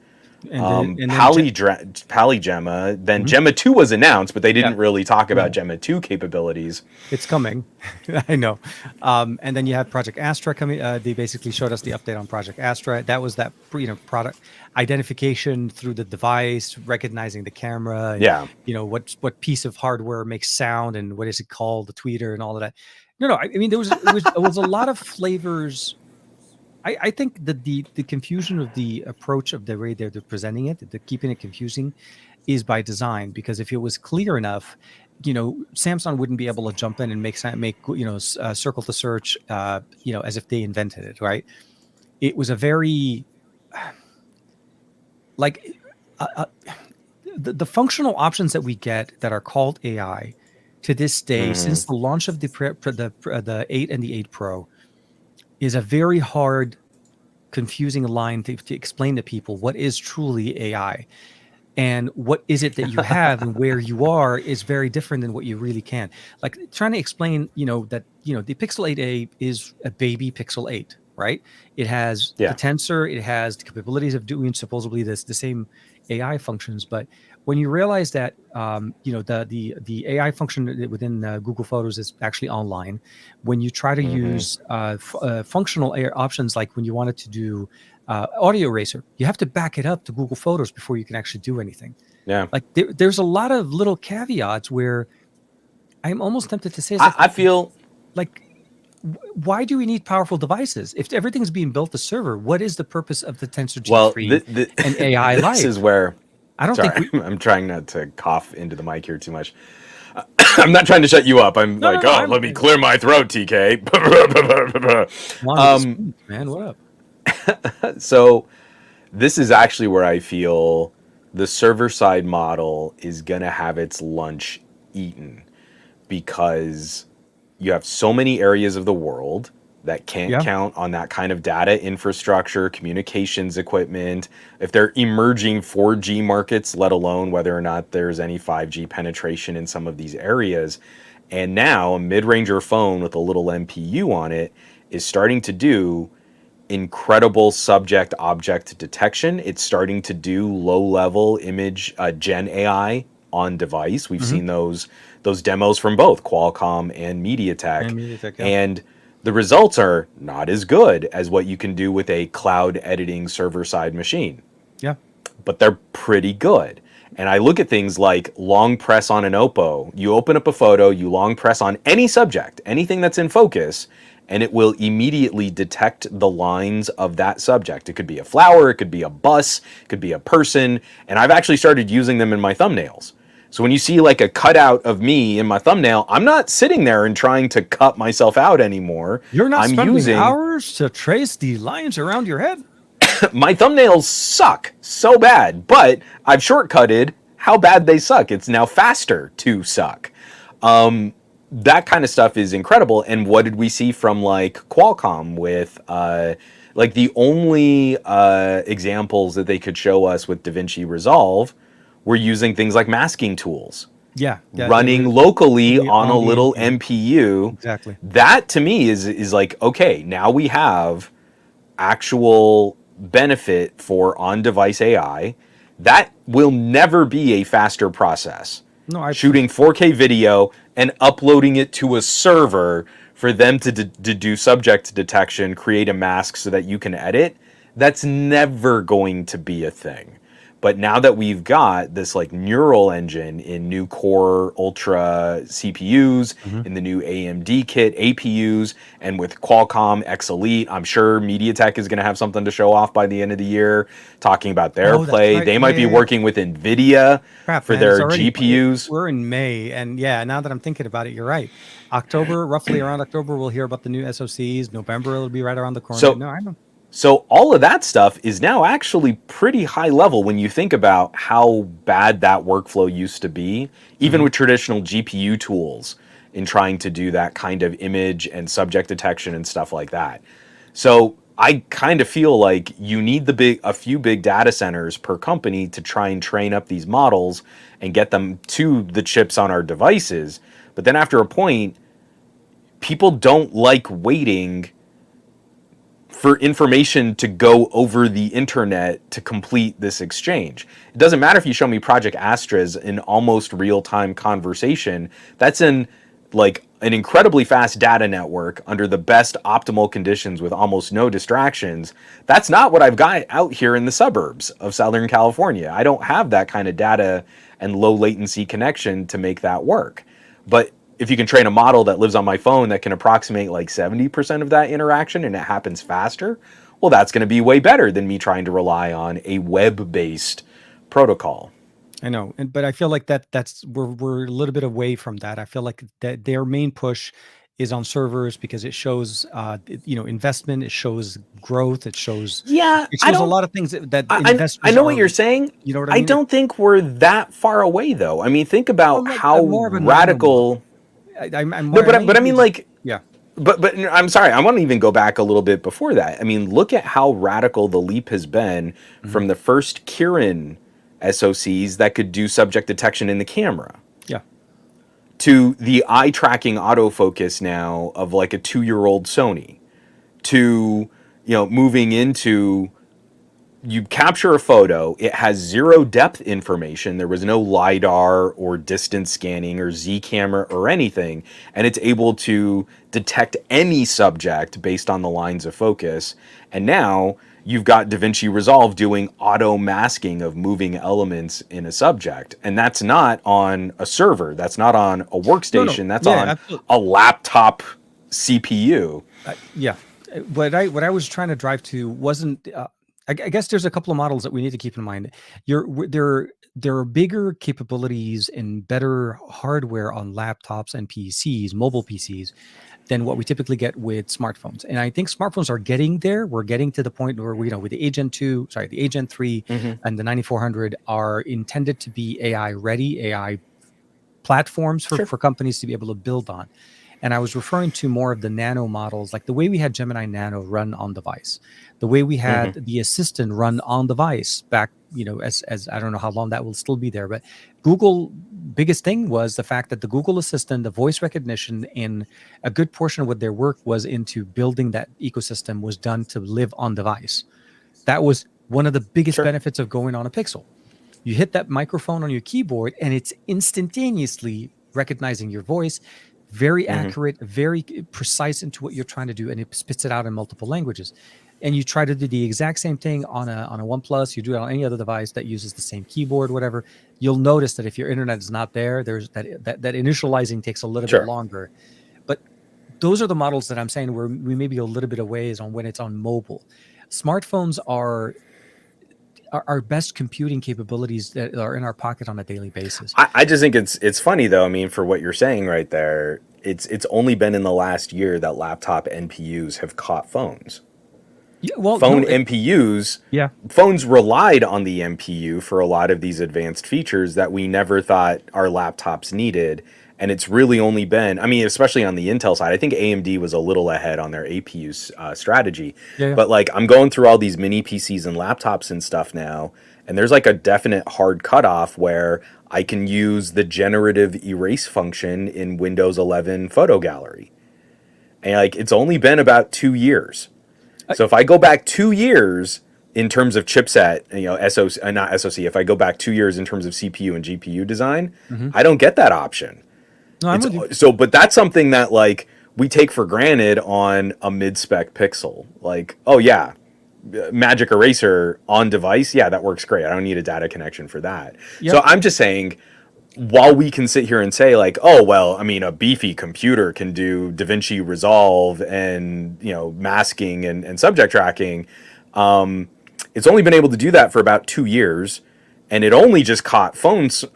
Polygemma. Then Gemma 2 was announced, but they didn't really talk about Gemma 2 capabilities. It's coming. I know. And then you have Project Astra coming. They basically showed us the update on Project Astra. That was that product identification through the device, recognizing the camera. And, what piece of hardware makes sound and what is it called, the tweeter and all of that. No. I mean, there was a lot of flavors. I think that the confusion of the approach of the way they're presenting it, the keeping it confusing, is by design. Because if it was clear enough, Samsung wouldn't be able to jump in and make circle to search, as if they invented it, right? It was a very the functional options that we get that are called AI to this day, since the launch of the 8 and the 8 Pro, is a very hard, confusing line to explain to people what is truly AI. And what is it that you have and where you are is very different than what you really can. Like trying to explain, that, the Pixel 8a is a baby Pixel 8, right? It has the tensor, it has the capabilities of doing supposedly the same AI functions. But when you realize that, the AI function within Google Photos is actually online, when you try to use functional AI options, like when you wanted to do audio eraser, you have to back it up to Google Photos before you can actually do anything. Yeah. Like there's a lot of little caveats where I'm almost tempted to say, I feel like, why do we need powerful devices? If everything's being built to server, what is the purpose of the Tensor G3 and AI Lite? This is where I don't think I'm trying not to cough into the mic here too much. I'm not trying to shut you up. Let me clear my throat, TK. Juan, man, what up? So this is actually where I feel the server-side model is going to have its lunch eaten, because you have so many areas of the world that can't count on that kind of data infrastructure, communications equipment. If they're emerging 4G markets, let alone whether or not there's any 5G penetration in some of these areas. And now a mid-ranger phone with a little MPU on it is starting to do incredible subject-object detection. It's starting to do low-level image Gen AI on device. We've seen those demos from both Qualcomm and MediaTek. And the results are not as good as what you can do with a cloud editing server-side machine. Yeah. But they're pretty good. And I look at things like long press on an Oppo. You open up a photo, you long press on any subject, anything that's in focus, and it will immediately detect the lines of that subject. It could be a flower, it could be a bus, it could be a person. And I've actually started using them in my thumbnails. So when you see like a cutout of me in my thumbnail, I'm not sitting there and trying to cut myself out anymore. You're not spending hours to trace the lines around your head? My thumbnails suck so bad, but I've shortcutted how bad they suck. It's now faster to suck. That kind of stuff is incredible. And what did we see from like Qualcomm with like the only examples that they could show us with DaVinci Resolve were using things like masking tools. Running locally on a little MPU. Exactly. That to me is like, okay, now we have actual benefit for on-device AI. That will never be a faster process. No, shooting 4K video and uploading it to a server for them to do subject detection, create a mask so that you can edit, that's never going to be a thing. But now that we've got this like neural engine in new Core Ultra CPUs, Mhm. in the new AMD kit APUs, and with Qualcomm X Elite, I'm sure MediaTek is going to have something to show off by the end of the year, talking about their Oh, that's play. right. They Yeah, might be yeah, yeah. working with NVIDIA Crap, for man. It's their already GPUs. we're in May, and yeah, now that I'm thinking about it, you're right. October, roughly around October, we'll hear about the new SoCs. November, it'll be right around the corner. So No, I know. So all of that stuff is now actually pretty high level when you think about how bad that workflow used to be, even Mhm. with traditional GPU tools in trying to do that kind of image and subject detection and stuff like that. So I kind of feel like you need a few big data centers per company to try and train up these models and get them to the chips on our devices. But then after a point, people don't like waiting for information to go over the internet to complete this exchange. It doesn't matter if you show me Project Astra's in almost real-time conversation. That's in like an incredibly fast data network under the best optimal conditions with almost no distractions. That's not what I've got out here in the suburbs of Southern California. I don't have that kind of data and low latency connection to make that work. But if you can train a model that lives on my phone that can approximate like 70% of that interaction and it happens faster, well, that's going to be way better than me trying to rely on a web-based protocol. I know, but I feel like that's we're a little bit away from that. I feel like that their main push is on servers because it shows, investment, it shows growth, Yeah, it I shows a don't. lot of things that I investors know what are. you're saying. You know what I I mean? don't think we're that far away, though. I mean, think about Well, like how more of a nano radical. model. I'm No, more. I but I mainly mean, just like, yeah. but I'm sorry. I want to even go back a little bit before that. I mean, look at how radical the leap has been Mhm. from the first Kirin SoCs that could do subject detection in the camera Yeah. to the eye tracking autofocus now of like a 2-year-old Sony to moving into you capture a photo, it has zero depth information. There was no LiDAR or distance scanning or Z camera or anything. And it's able to detect any subject based on the lines of focus. And now you've got DaVinci Resolve doing auto masking of moving elements in a subject. And that's not on a server, that's not on a No, no. workstation, that's Yeah, on absolutely. a laptop CPU. Yeah. What I was trying to drive to wasn't. I guess there's a couple of models that we need to keep in mind. There are bigger capabilities and better hardware on laptops and PCs, mobile PCs, than what we typically get with smartphones. And I think smartphones are getting there. We're getting to the point where with the Gen 2, sorry, the Gen 3 Mm-hmm. and the 9400 are intended to be AI ready, AI platforms for, Sure. for companies to be able to build on. And I was referring to more of the nano models, like the way we had Gemini Nano run on device, the way we had Mm-hmm. the assistant run on device back, as I don't know how long that will still be there, but Google biggest thing was the fact that the Google Assistant, the voice recognition, in a good portion of what their work was into building that ecosystem was done to live on device. That was one of the biggest Sure. benefits of going on a Pixel. You hit that microphone on your keyboard and it's instantaneously recognizing your voice, very Mm-hmm. accurate, very precise into what you're trying to do, and it spits it out in multiple languages. And you try to do the exact same thing on a OnePlus, you do it on any other device that uses the same keyboard, whatever. You'll notice that if your internet is not there, there's that initializing takes a little bit Sure. longer. But those are the models that I'm saying where we may be a little bit away is on when it's on mobile. Smartphones are our best computing capabilities that are in our pocket on a daily basis. I just think it's funny though. I mean, for what you're saying right there, it's only been in the last year that laptop NPUs have caught phones. Yeah, well, Phone no, NPUs, yeah, phones relied on the NPU for a lot of these advanced features that we never thought our laptops needed. And it's really only been, I mean, especially on the Intel side, I think AMD was a little ahead on their APU strategy. yeah. But like, I'm going through all these mini PCs and laptops and stuff now, and there's like a definite hard cutoff where I can use the generative erase function in Windows 11 Photo Gallery. And like, it's only been about 2 years. So if I go back 2 years in terms of chipset, SoC, not SoC, if I go back 2 years in terms of CPU and GPU design, Mhm. I don't get that option. No, I'm with you. But that's something that like we take for granted on a mid-spec Pixel. Like, oh yeah, Magic Eraser on device, yeah, that works great. I don't need a data connection for that. Yep. So I'm just saying, while we can sit here and say like, oh, well, I mean, a beefy computer can do DaVinci Resolve and, you know, masking and subject tracking, it's only been able to do that for about 2 years, and it only just caught phones 8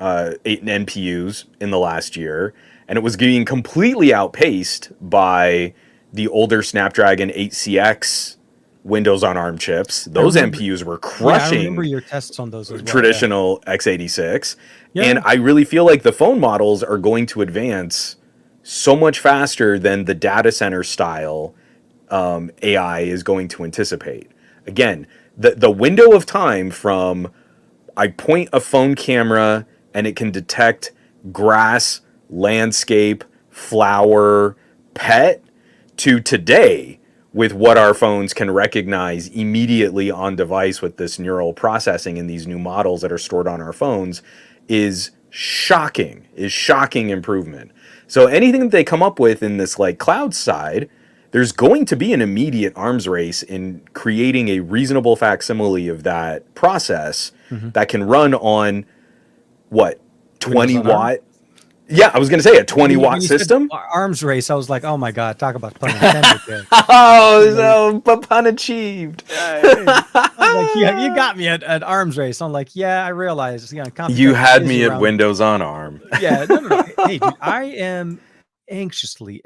NPUs in the last year, and it was being completely outpaced by the older Snapdragon 8CX Windows on ARM chips. Those NPUs were crushing. I remember your tests on those as well, traditional x86. Yeah. And I really feel like the phone models are going to advance so much faster than the data center style AI is going to anticipate. Again, the window of time from I point a phone camera and it can detect grass, landscape, flower, pet, to today, with what our phones can recognize immediately on device with this neural processing in these new models that are stored on our phones, is shocking improvement. So anything that they come up with in this like cloud side, there's going to be an immediate arms race in creating a reasonable facsimile of that process that can run on what, 20 watt? Yeah, I was going to say a 20-watt system. Arms race. I was like, oh my God, talk about pun intended. Oh, so pun achieved. Like, you got me at arms race. I'm like, yeah, I realize. You had me at Windows on ARM. Yeah, no. Hey, dude, I am anxiously,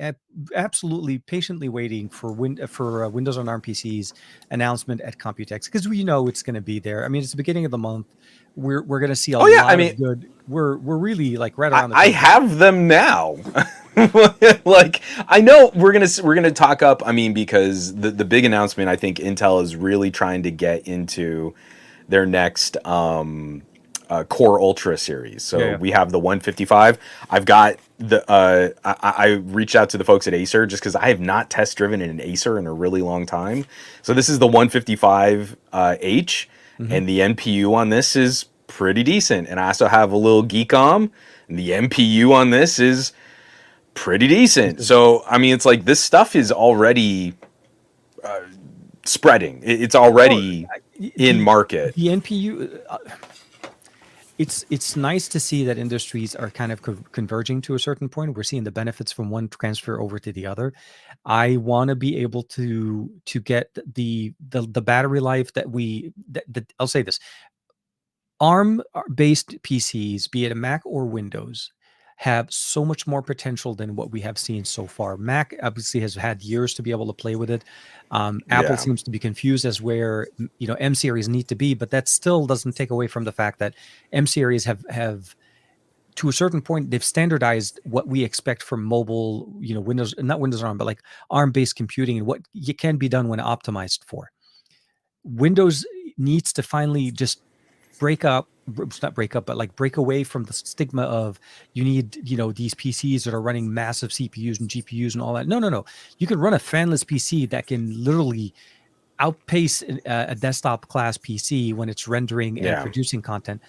absolutely patiently waiting for Windows on ARM PCs announcement at Computex, because we know it's going to be there. I mean, it's the beginning of the month. We're going to see a lot of good. We're really like right around the corner. I have them now. Like, I know we're gonna talk up. I mean, because the big announcement, I think Intel is really trying to get into their next Core Ultra series. So we have the 155. I've got the I reached out to the folks at Acer just because I have not test driven in an Acer in a really long time. So this is the 155H, and the NPU on this is pretty decent. And I also have a little Geekom, and the NPU on this is pretty decent. So I mean, it's like this stuff is already spreading. It's already in market. The NPU. It's nice to see that industries are kind of converging to a certain point. We're seeing the benefits from one transfer over to the other. I want to be able to get the battery life that I'll say this. ARM based PCs, be it a Mac or Windows, have so much more potential than what we have seen so far. Mac obviously has had years to be able to play with it. Apple seems to be confused as where M series need to be, but that still doesn't take away from the fact that M series have to a certain point they've standardized what we expect from mobile, Windows, not Windows ARM, but like ARM based computing and what can be done when optimized for. Windows needs to finally just break away from the stigma of you need, these PCs that are running massive CPUs and GPUs and all that. No. You can run a fanless PC that can literally outpace a desktop class PC when it's rendering and producing content.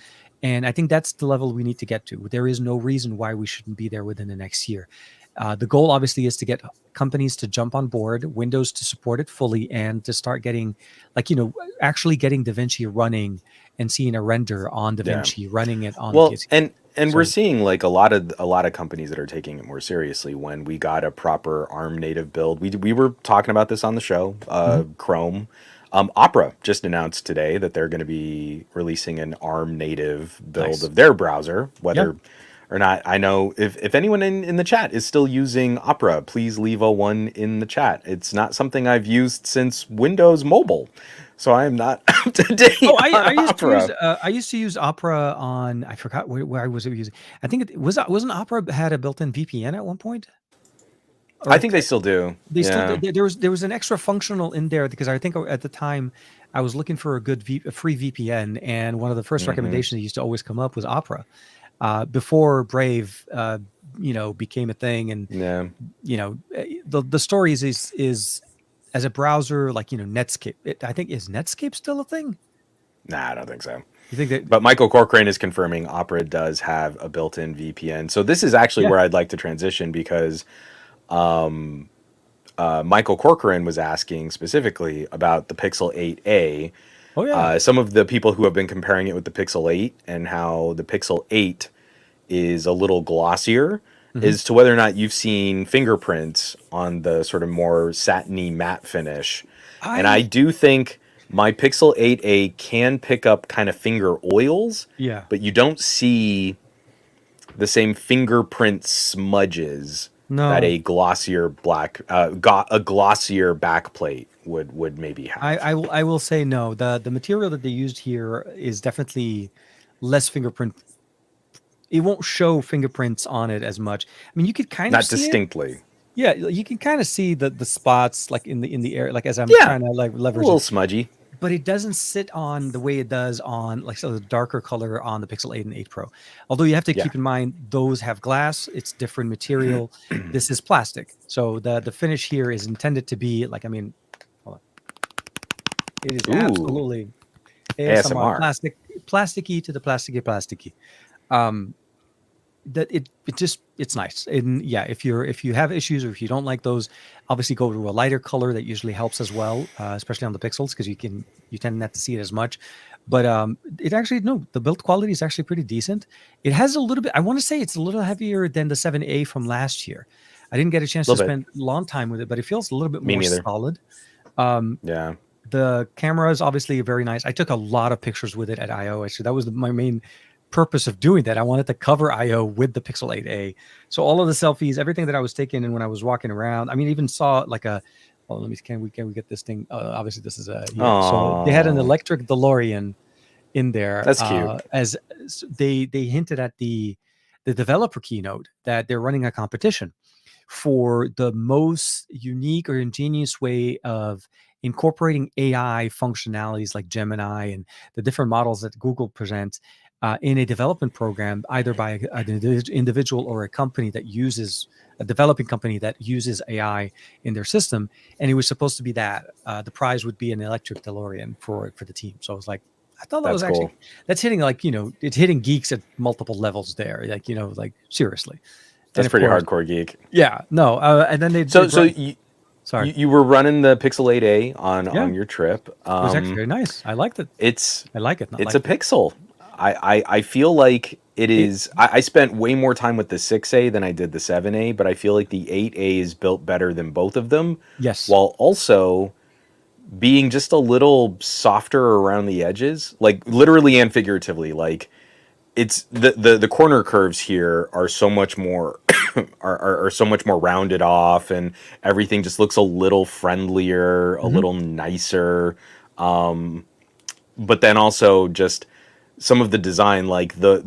And I think that's the level we need to get to. There is no reason why we shouldn't be there within the next year. The goal obviously is to get companies to jump on board, Windows to support it fully, and to start getting actually getting DaVinci running and seeing a render on DaVinci, running it on the PC. And we're seeing like a lot of companies that are taking it more seriously. When we got a proper ARM native build, we were talking about this on the show. Chrome, Opera just announced today that they're going to be releasing an ARM native build of their browser, whether or not. I know if anyone in the chat is still using Opera, please leave a 1 in the chat. It's not something I've used since Windows Mobile, so I am not up to date. Oh, I used to use Opera on, I forgot where I was using. I think wasn't Opera had a built-in VPN at one point? I think they still do. Still there was an extra functional in there, because I think at the time I was looking for a free VPN, and one of the first recommendations that used to always come up was Opera. Before Brave, became a thing, and the story is as a browser, like Netscape. I think is Netscape still a thing? Nah, I don't think so. You think that? But Michael Corcoran is confirming Opera does have a built-in VPN. So this is actually where I'd like to transition, because Michael Corcoran was asking specifically about the Pixel 8a. Oh yeah. Some of the people who have been comparing it with the Pixel 8 and how the Pixel 8 is a little glossier, Mhm. as to whether or not you've seen fingerprints on the sort of more satiny matte finish. And I I do think my Pixel 8a can pick up kind of finger oils, Yeah. but you don't see the same fingerprint smudges that No. a glossier a glossier backplate would maybe have. I will say no. The material that they used here is definitely less fingerprint. It won't show fingerprints on it as much. I mean, you could kind of Not see it. distinctly. Yeah, you can kind of see the spots like in the air, like as I'm Yeah, trying to like a leverage little it, smudgy. but it doesn't sit on the way it does on like so the darker color on the Pixel 8 and 8 Pro. Although you have to Yeah. keep in mind those have glass, it's different material. This is plastic, so the finish here is intended to be like, I mean, hold on. It is Ooh, absolutely ASMR ASMR. plasticky to the plasticky. Um, that it just it's nice. And yeah, if you have issues or if you don't like those, obviously go to a lighter color. That usually helps as well, especially on the pixels, because you tend not to see it as much. But it actually, no, the build quality is actually pretty decent. It has a little bit, I want to say it's a little heavier than the 7A from last year. I didn't get a chance A to little bit. spend a long time with it, but it feels a little bit Me more neither. solid. Um, Yeah. the camera is obviously very nice. I took a lot of pictures with it at IO. Actually, that was my main purpose of doing that. I wanted to cover IO with the Pixel 8a. So all of the selfies, everything that I was taking, and when I was walking around, I mean, even saw like a. Well, let me. Can we get this thing? Obviously, this is a yeah. So they had an Oh, electric DeLorean in there, that's cute. as they hinted at the developer keynote that they're running a competition for the most unique or ingenious way of incorporating AI functionalities like Gemini and the different models that Google presents in a development program, either by an individual or a company that uses a developing company that uses AI in their system. And it was supposed to be that the prize would be an electric DeLorean for the team. So I was like, I thought that was That's actually cool. that's hitting like it's hitting geeks at multiple levels there. Like like seriously. And That's of pretty course, hardcore geek. yeah, no, and then they So so brought. you Sorry, you were running the Pixel 8a yeah, on it your trip. was actually very nice. I liked it. It's I like it, not it's a liked it. Pixel. I feel like it It is. I spent way more time with the 6A than I did the 7A, but I feel like the 8A is built better than both of them, Yes. while also being just a little softer around the edges, like literally and figuratively. Like it's the corner curves here are so much more are so much more rounded off, and everything just looks a little friendlier, a Hmm. little nicer. But then also just some of the design, like the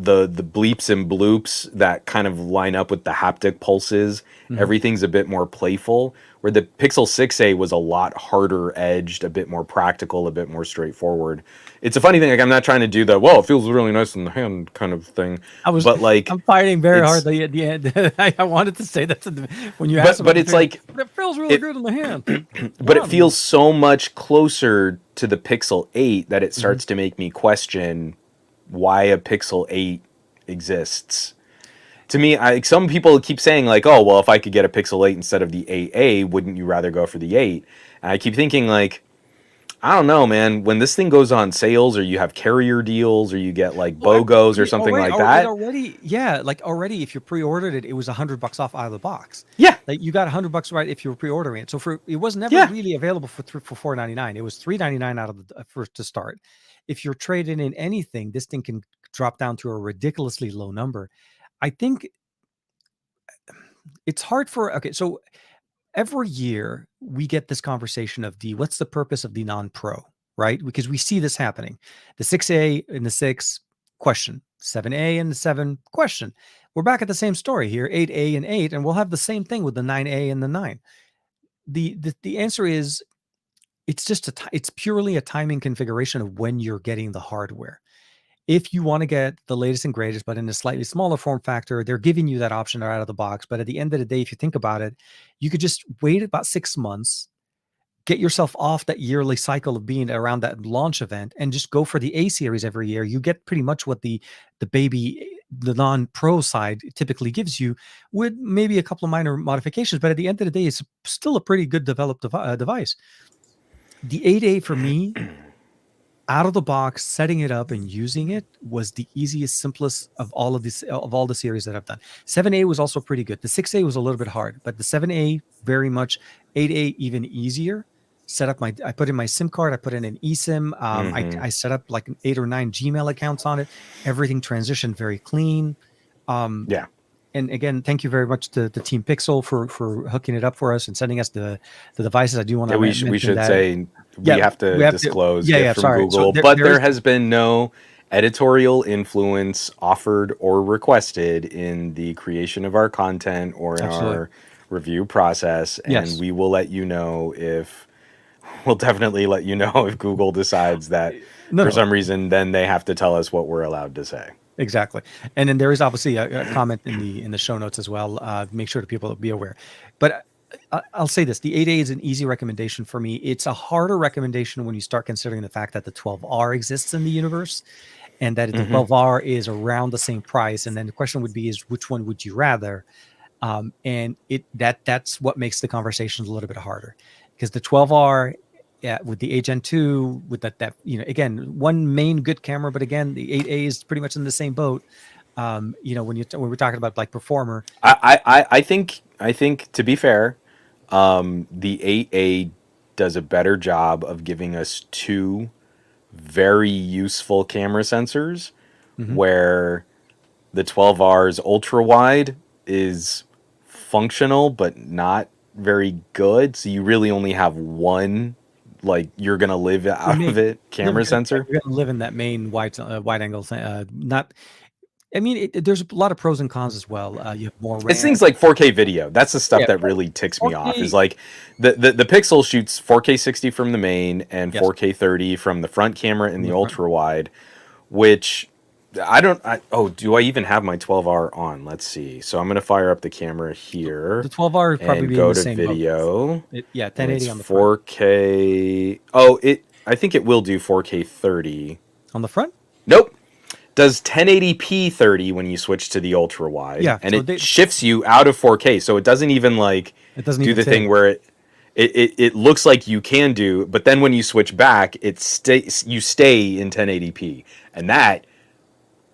bleeps and bloops that kind of line up with the haptic pulses, Hmm. everything's a bit more playful, where the Pixel 6a was a lot harder edged, a bit more practical, a bit more straightforward. It's a funny thing, like I'm not trying to do the, well, it feels really nice in the hand kind of thing, I was. but like I'm fighting very it's hardly at the end. I wanted to say that when you asked but about but the it's material, like but it feels really it good in the hand. but it Wow. feels so much closer to the Pixel 8 that it Hmm. starts to make me question why a Pixel 8 exists. To me, some people keep saying like, "Oh, well, if I could get a Pixel 8 instead of the 8A, wouldn't you rather go for the 8?" And I keep thinking like, I don't know, man. When this thing goes on sales, or you have carrier deals, or you get like Well, BOGOs or something like it that, already, yeah, like already, if you pre-ordered it, it was $100 off out of the box. yeah, Like you got $100 right if you were pre-ordering it. So it was never yeah, really available for $499. It was $399 out of the first to start. If you're trading in anything, this thing can drop down to a ridiculously low number. I think it's hard for okay. So every year we get this conversation of what's the purpose of the non-pro, right? Because we see this happening. The 6A and the 6 question, 7A and the 7 question. We're back at the same story here, 8A and 8, and we'll have the same thing with the 9A and the 9. The answer is it's just it's purely a timing configuration of when you're getting the hardware. If you want to get the latest and greatest, but in a slightly smaller form factor, they're giving you that option right out of the box. But at the end of the day, if you think about it, you could just wait about 6 months, get yourself off that yearly cycle of being around that launch event, and just go for the A series every year. You get pretty much what the baby the non-pro side typically gives you, with maybe a couple of minor modifications. But at the end of the day, it's still a pretty good developed device. The 8A for me, out of the box, setting it up and using it was the easiest, simplest of all the series that I've done. 7A was also pretty good. The 6A was a little bit hard, but the 7A very much. 8A even easier. I put in my SIM card. I put in an eSIM. I set up like 8 or 9 Gmail accounts on it. Everything transitioned very clean. Yeah. And again, thank you very much to Teampixel for hooking it up for us and sending us the devices. I do want to we should that. say we have to disclose from Google, so there has been no editorial influence offered or requested in the creation of our content or in our review process, and we will let you know if we'll definitely let you know if Google decides that for some reason then they have to tell us what we're allowed to say. Exactly. And then there is obviously a comment in the show notes as well. Make sure that people be aware. But I'll say this, the 8A is an easy recommendation for me. It's a harder recommendation when you start considering the fact that the 12R exists in the universe and that the 12R is around the same price. And then the question would be is which one would you rather? And that's what makes the conversation a little bit harder, because the 12R with the Gen 2, with that again, one main good camera, but again, the 8A is pretty much in the same boat. When we're talking about like performer, I think to be fair, the 8A does a better job of giving us 2 very useful camera sensors, where the 12R's ultra wide is functional but not very good. So you really only have one, like, you're gonna live out of it camera sensor. You're gonna live in that main wide angle. There's a lot of pros and cons as well. You have more RAM. It's things like 4K video. That's the stuff that really ticks me off. Is like the Pixel shoots 4K 60 from the main and 4K 30 from the front camera in the ultra wide, which do I even have my 12R on? Let's see. So I'm going to fire up the camera here. The 12R is probably go to video. 1080 on the 4K. I think it will do 4K 30 on the front. Nope. Does 1080p 30 when you switch to the ultra wide. Yeah, and it shifts you out of 4K, so it doesn't even do the thing where it looks like you can do, but then when you switch back, you stay in 1080p, and that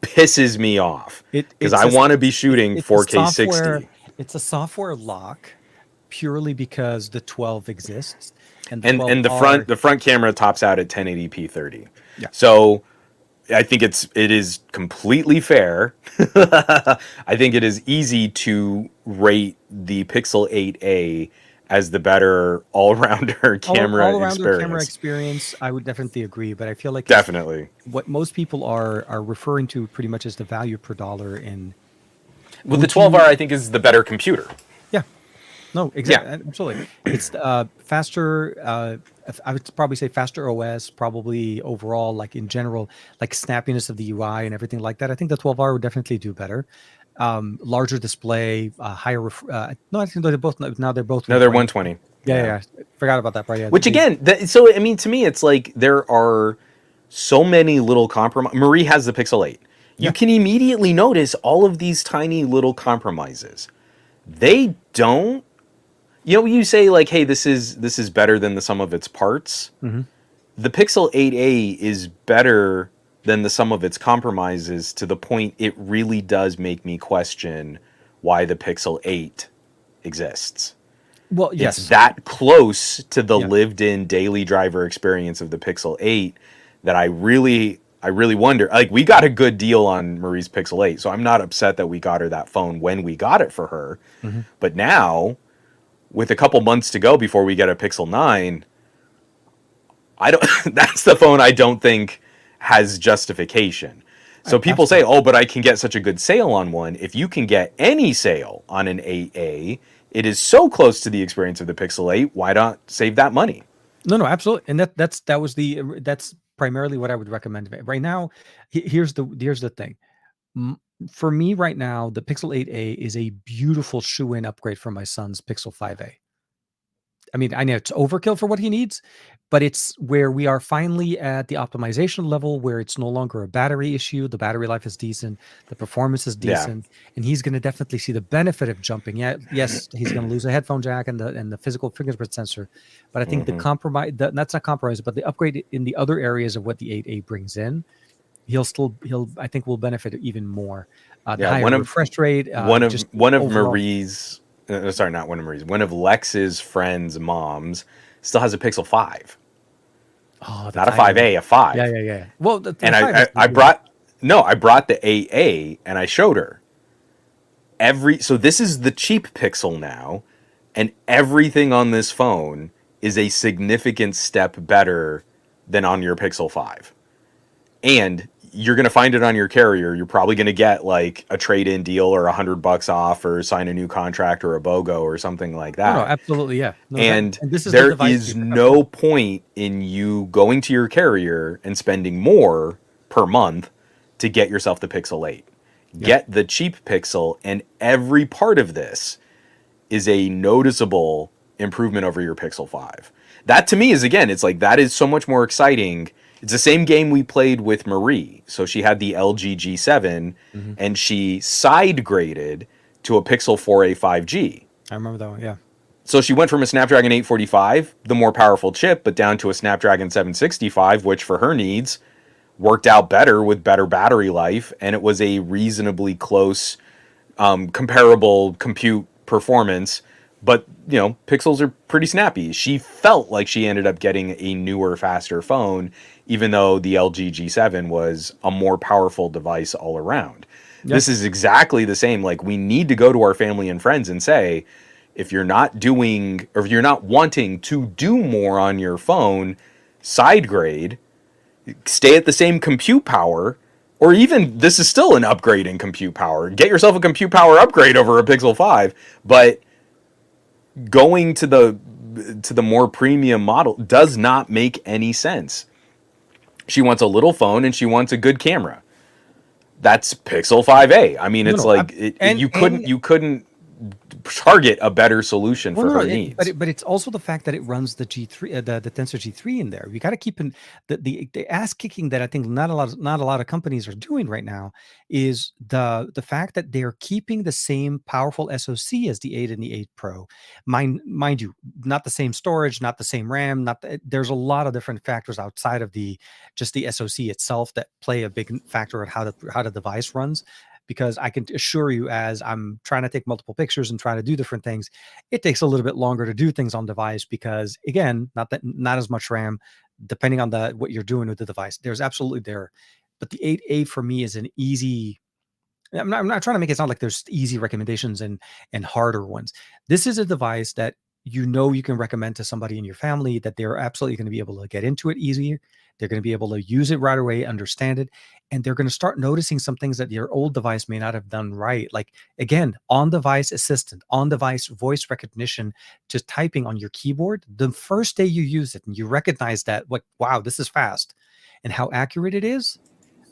pisses me off because I want to be shooting 4K 60. It's a software lock purely because the 12 exists, and the front camera tops out at 1080p 30. Yeah. So I think it is completely fair. I think it is easy to rate the Pixel 8A as the better all-rounder camera experience. I would definitely agree, but I feel like definitely what most people are referring to pretty much as the value per dollar in. Well, the 12R I think is the better computer. Yeah. No, exactly. Yeah. Absolutely. It's faster. I would probably say faster OS, probably overall, like in general, like snappiness of the UI and everything like that. I think the 12R would definitely do better. Larger display, higher. No, I think they're both now. They're both. No, they're 120. Yeah. Forgot about that part. Yeah. Which again, so I mean, to me, it's like there are so many little compromises. Marie has the Pixel 8. You can immediately notice all of these tiny little compromises. They don't. You say like, hey, this is better than the sum of its parts. Mm-hmm. The Pixel 8A is better than the sum of its compromises, to the point it really does make me question why the Pixel 8 exists. Well, yes. It's that close to the lived-in daily driver experience of the Pixel 8 that I really wonder. Like, we got a good deal on Marie's Pixel 8, so I'm not upset that we got her that phone when we got it for her. Mm-hmm. But now, with a couple months to go before we get a Pixel 9, that's the phone I don't think has justification. So people say, oh, but I can get such a good sale on one. If you can get any sale on an 8A, it is so close to the experience of the Pixel 8. Why not save that money? No, absolutely. And that's primarily what I would recommend. Right now, here's the thing. For me right now, the Pixel 8A is a beautiful shoe-in upgrade for my son's Pixel 5A. I mean, I know it's overkill for what he needs, but it's where we are finally at the optimization level where it's no longer a battery issue. The battery life is decent, the performance is Yeah. decent, and he's going to definitely see the benefit of jumping. Yeah, yes, he's going to lose a headphone jack and the physical fingerprint sensor, but I think the Mhm. compromise that's not compromise, but the upgrade in the other areas of what the 8A brings in, he'll I think will benefit even more. The Yeah, higher refresh rate, just one of overall. Marie's sorry, not one of Marie's. One of Lex's friends' moms still has a Pixel 5. Oh, the Not a tiny one. 5A, a 5. Yeah, yeah, yeah. Well, the And five is I yeah. brought no, I brought the 8A and I showed her. So this is the cheap Pixel now, and everything on this phone is a significant step better than on your Pixel 5. And you're going to find it on your carrier. You're probably going to get like a trade-in deal or $100 off or sign a new contract or a BOGO or something like No, no, that. absolutely, yeah. No, that And and this is the there device you is pick up. Yeah. no point in you going to your carrier and spending more per month to get yourself the Pixel 8. Yeah. Get the cheap Pixel, and every part of this is a noticeable improvement over your Pixel 5. That to me is, again, it's like that is so much more exciting. It's the same game we played with Marie. So she had the LG G7 Mhm. and she side graded to a Pixel 4a 5G. I remember that one, yeah. So she went from a Snapdragon 845, the more powerful chip, but down to a Snapdragon 765, which for her needs worked out better with better battery life, and it was a reasonably close, comparable compute performance. But pixels are pretty snappy. She felt like she ended up getting a newer, faster phone, even though the LG G7 was a more powerful device all around. Yeah. This is exactly the same. Like, we need to go to our family and friends and say, if you're not doing, or if you're not wanting to do more on your phone, side grade, stay at the same compute power, or even this is still an upgrade in compute power. Get yourself a compute power upgrade over a Pixel 5, but going to the more premium model does not make any sense. She wants a little phone and she wants a good camera. That's Pixel 5a. I mean, No, it's no, like and you couldn't target a better solution well, for no, her but needs. it's also the fact that it runs the G3, the Tensor G3 in there. You got to keep in the ass kicking that I think not a lot of companies are doing right now is the fact that they're keeping the same powerful SoC as the 8 and the 8 Pro. Mind you, not the same storage, not the same RAM, there's a lot of different factors outside of just the SoC itself that play a big factor in how the device runs. Because I can assure you, as I'm trying to take multiple pictures and trying to do different things, it takes a little bit longer to do things on device because, again, not as much RAM, depending on what you're doing with the device. There's absolutely there, but the 8A for me is an easy. I'm not trying to make it sound like there's easy recommendations and harder ones. This is a device that you can recommend to somebody in your family that they're absolutely going to be able to get into it easier. They're going to be able to use it right away, understand it, and they're going to start noticing some things that your old device may not have done right. Like, again, on-device assistant, on-device voice recognition, just typing on your keyboard. The first day you use it and you recognize that, like, wow, this is fast, and how accurate it is.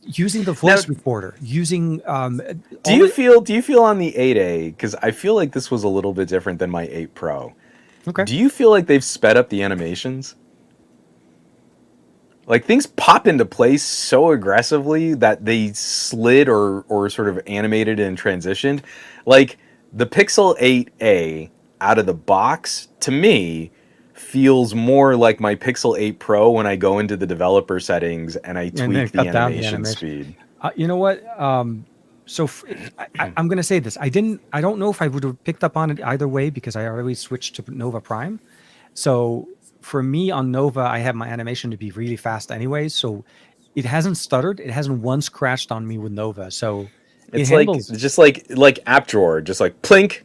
Using the Now, voice recorder, using do you feel on the 8A, because I feel like this was a little bit different than my 8 Pro. okay. Do you feel like they've sped up the animations? Like, things pop into place so aggressively that they slid or sort of animated and transitioned. Like, the Pixel 8A out of the box, to me, feels more like my Pixel 8 Pro when I go into the developer settings and I And then tweak the cut down the animation animation. speed. You know what? I'm going to say this. I don't know if I would have picked up on it either way because I already switched to Nova Prime. So for me on Nova, I have my animation to be really fast anyway. So it hasn't stuttered. It hasn't once crashed on me with Nova. So it It's like handles. just like app drawer, just like plink.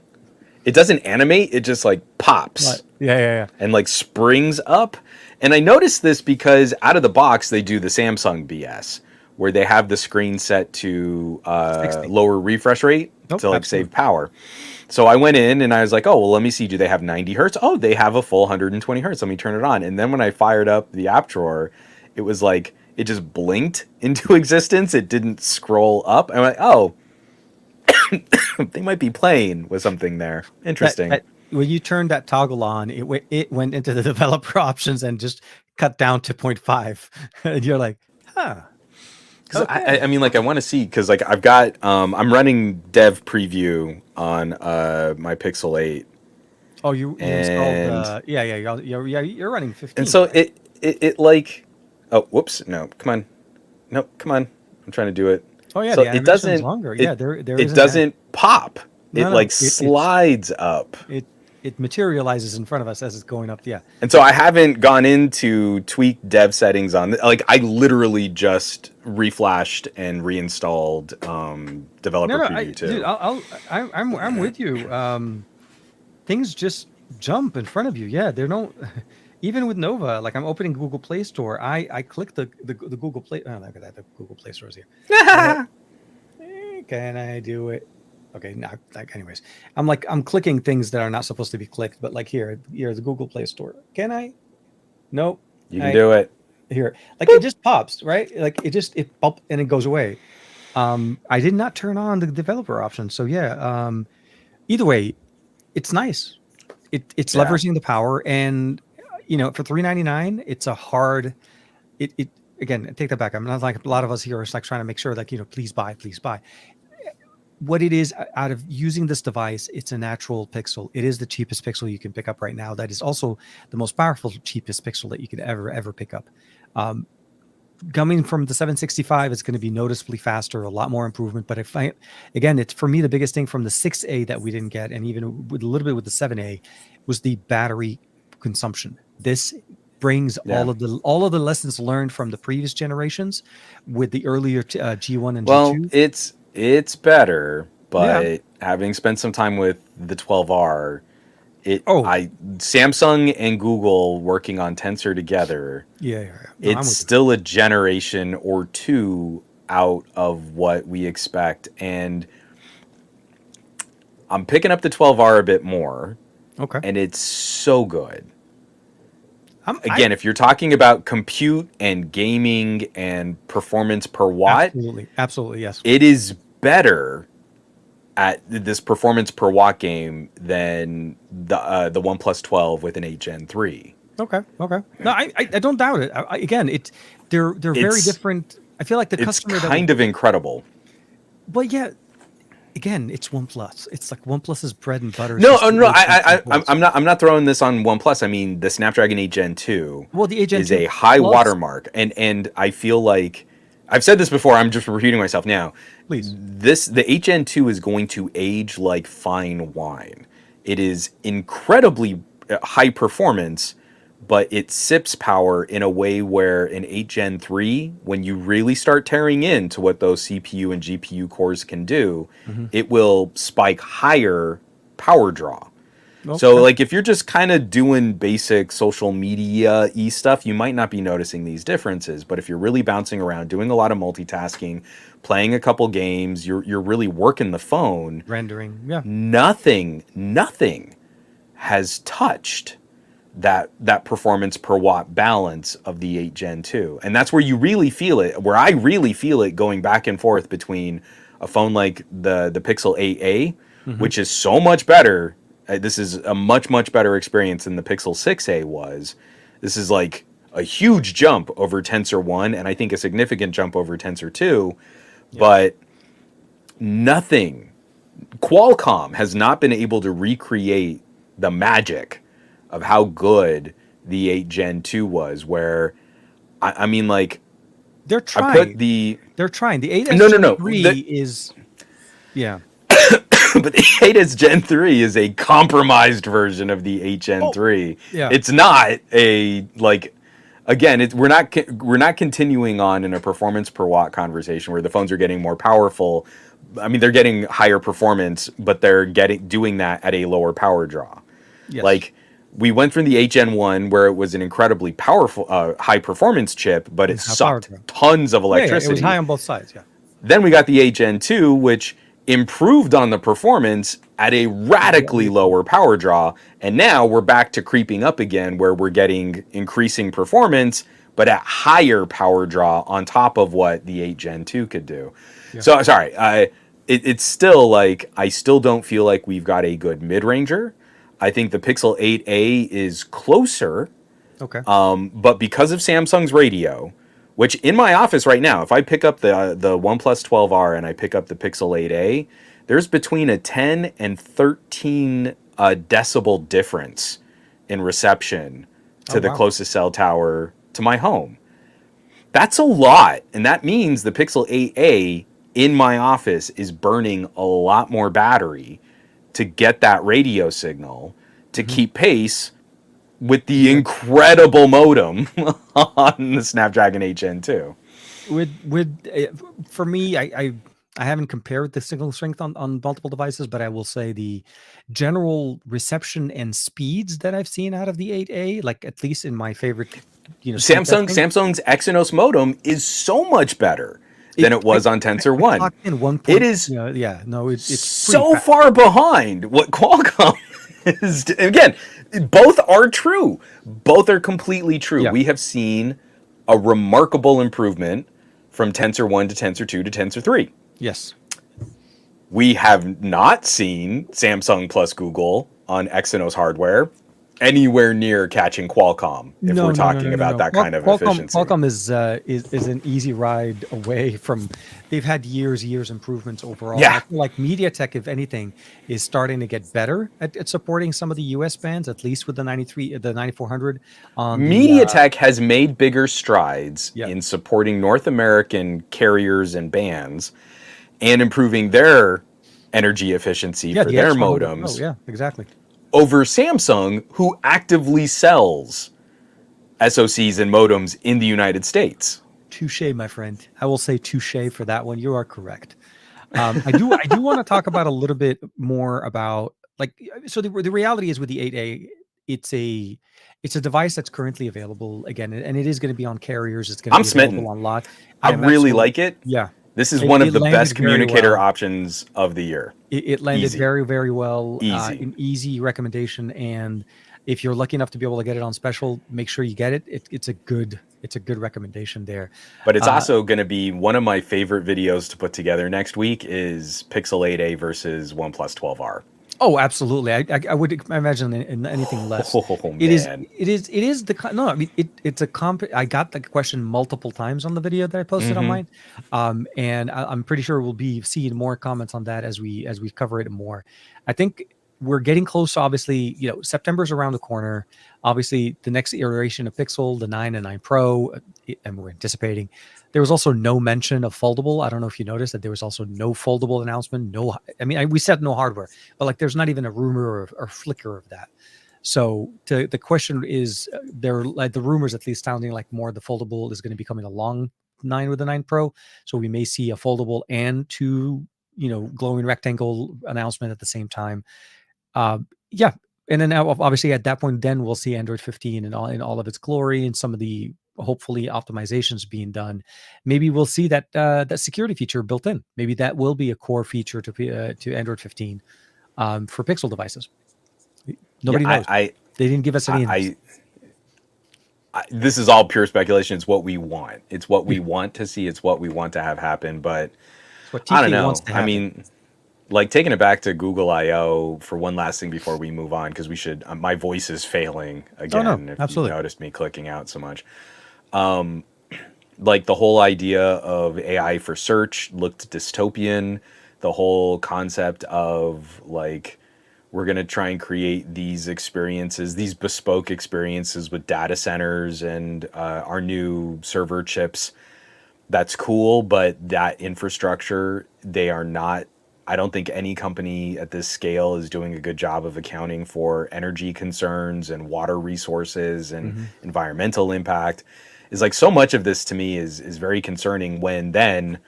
It doesn't animate, it just like pops Yeah. and like springs up. And I noticed this because out of the box they do the Samsung BS where they have the screen set to 60. lower refresh rate Nope, to like absolutely. save power. So I went in and I was like, oh, well, let me see. Do they have 90 hertz? Oh, they have a full 120 hertz. Let me turn it on. And then when I fired up the app drawer, it was like, it just blinked into existence. It didn't scroll up. I'm like, oh, they might be playing with something there. Interesting. when you turned that toggle on, it went into the developer options and just cut down to 0.5. And you're like, huh. Because Okay. I mean, like, I want to see, because like I've got I'm running dev preview on my Pixel 8, Oh, you installed and you're running and 15, so right? it like, oh, whoops, no, come on, no, come on, I'm trying to do it. Oh yeah, So the animation's longer. Yeah, there it is an doesn't pop. It no, like slides up. it materializes in front of us as it's going up. Yeah. And so I haven't gone into tweak dev settings on like I literally just reflashed and reinstalled developer No, preview dude, too. I'm with you. Things just jump in front of you. Yeah, they're no, even with Nova. Like I'm opening Google Play Store. I click the Google Play. Oh, look at that. The Google Play Store is here. Can I do it? Okay, no. Like, anyways, I'm clicking things that are not supposed to be clicked. But like here, the Google Play Store. Can I? Nope. You can do it. Here, like it just pops, right? Like it pop and it goes away. I did not turn on the developer option, so yeah. Either way, it's nice. It's Yeah. leveraging the power, and for $399, it's a hard. It again, take that back. I'm not like a lot of us here are like trying to make sure, like please buy, please buy. What it is out of using this device, it's a natural pixel. It is the cheapest pixel you can pick up right now. That is also the most powerful, cheapest pixel that you could ever pick up. Coming from the 765, it's going to be noticeably faster, a lot more improvement. But again, it's for me the biggest thing from the 6A that we didn't get, and even with a little bit with the 7A, was the battery consumption. This brings all of the lessons learned from the previous generations with the earlier G1 and G2. It's better, but having spent some time with the 12R, Samsung and Google working on Tensor together. No, it's still a generation or two out of what we expect, and I'm picking up the 12R a bit more. Okay, and it's so good. If you're talking about compute and gaming and performance per watt, absolutely, yes, it is better at this performance per watt game than the OnePlus 12 with an 8 Gen 3. Okay. No, I don't doubt it. They're very different. I feel like the customer it's kind of incredible. But yeah, again, it's OnePlus. It's like OnePlus's bread and butter. No, I'm not throwing this on OnePlus. I mean, the Snapdragon 8 Gen 2 the 8 Gen is a high watermark, and I feel like I've said this before. I'm just repeating myself now. Please, the 8 Gen 2 is going to age like fine wine. It is incredibly high performance, but it sips power in a way where an 8 Gen 3, when you really start tearing into what those CPU and GPU cores can do, it will spike higher power draw. Okay. So like if you're just kind of doing basic social media-y stuff, you might not be noticing these differences. But if you're really bouncing around, doing a lot of multitasking, playing a couple games, you're really working the phone. Rendering, Nothing has touched that performance per watt balance of the 8 Gen 2. And that's where you really feel it, where I really feel it going back and forth between a phone like the Pixel 8a, which is so much better. This is a much better experience than the Pixel 6a was. This is like a huge jump over Tensor 1, and I think a significant jump over Tensor 2. Yeah. But Qualcomm has not been able to recreate the magic of how good the 8 Gen 2 was, where I mean, like, they're trying. They're trying. The 8 Gen 3 is but the 8 Gen 3 is a compromised version of the 8 Gen 3. Yeah. It's not a, like, again, we're not continuing on in a performance per watt conversation where the phones are getting more powerful. I mean, they're getting higher performance, but they're doing that at a lower power draw. Yes. Like, we went from the 8 Gen 1 where it was an incredibly powerful, high performance chip, but it sucked tons of electricity. Yeah, it was high on both sides, yeah. Then we got the 8 Gen 2, which improved on the performance at a radically lower power draw. And now we're back to creeping up again where we're getting increasing performance, but at higher power draw on top of what the 8 Gen 2 could do. Yeah. So, sorry, it's still like, I still don't feel like we've got a good mid-ranger. I think the Pixel 8a is closer. Okay. But because of Samsung's radio, which in my office right now, if I pick up the OnePlus 12R and I pick up the Pixel 8a, there's between a 10 and 13 decibel difference in reception to the closest cell tower to my home. That's a lot, and that means the Pixel 8a in my office is burning a lot more battery to get that radio signal to keep pace with the incredible modem on the Snapdragon 8 Gen 2. For me, I haven't compared the signal strength on multiple devices, but I will say the general reception and speeds that I've seen out of the 8A, like at least in my favorite, Samsung's Exynos modem is so much better than it was on Tensor One. It is it's so far behind what Qualcomm is. Again, both are true. Both are completely true. Yeah. We have seen a remarkable improvement from Tensor 1 to Tensor 2 to Tensor 3. Yes. We have not seen Samsung plus Google on Exynos hardware anywhere near catching Qualcomm if we're talking about that kind of efficiency. Qualcomm is an easy ride away from. They've had years improvements overall. Yeah. I feel like MediaTek, if anything, is starting to get better at supporting some of the US bands, at least with the 9400. MediaTek has made bigger strides Yeah. in supporting North American carriers and bands and improving their energy efficiency for their modems. Oh, yeah, exactly. Over Samsung, who actively sells SoCs and modems in the United States. Touche, my friend. I will say touche for that one. You are correct. I do want to talk about a little bit more about the reality is with the 8A, it's a device that's currently available again, and it is going to be on carriers. It's going to be available on lot. I really like it. Yeah. This is one of the best communicator options of the year. It landed very, very well. Easy. An easy recommendation. And if you're lucky enough to be able to get it on special, make sure you get it. It's a good recommendation there. But it's also going to be one of my favorite videos to put together next week is Pixel 8a versus OnePlus 12R. Oh, absolutely. I would imagine in anything less. Man. It is the no. I mean, it's a comp. I got the question multiple times on the video that I posted on mine, and I'm pretty sure we'll be seeing more comments on that as we cover it more. I think we're getting close. Obviously, September's around the corner. Obviously, the next iteration of Pixel, the 9 and 9 Pro, and we're anticipating. There was also no mention of foldable. I don't know if you noticed that there was also no foldable announcement. We said no hardware, but there's not even a rumor or flicker of that. So the question is, the rumors at least sounding like more the foldable is going to be coming along 9 with the 9 Pro. So we may see a foldable and two, glowing rectangle announcement at the same time. Yeah. And then obviously at that point, then we'll see Android 15 in all of its glory and some of the hopefully optimizations being done. Maybe we'll see that security feature built in. Maybe that will be a core feature to Android 15 for Pixel devices. Nobody knows. They didn't give us any. This is all pure speculation. It's what we want. It's what we want to see. It's what we want to have happen. But I don't know. I mean, taking it back to Google I/O for one last thing before we move on, because we should. My voice is failing again. Oh, no, absolutely. You noticed me clicking out so much. The whole idea of AI for search looked dystopian. The whole concept of we're going to try and create these experiences, these bespoke experiences with data centers and our new server chips. That's cool, but that infrastructure, they are not. I don't think any company at this scale is doing a good job of accounting for energy concerns and water resources and environmental impact. Is so much of this to me is very concerning, when then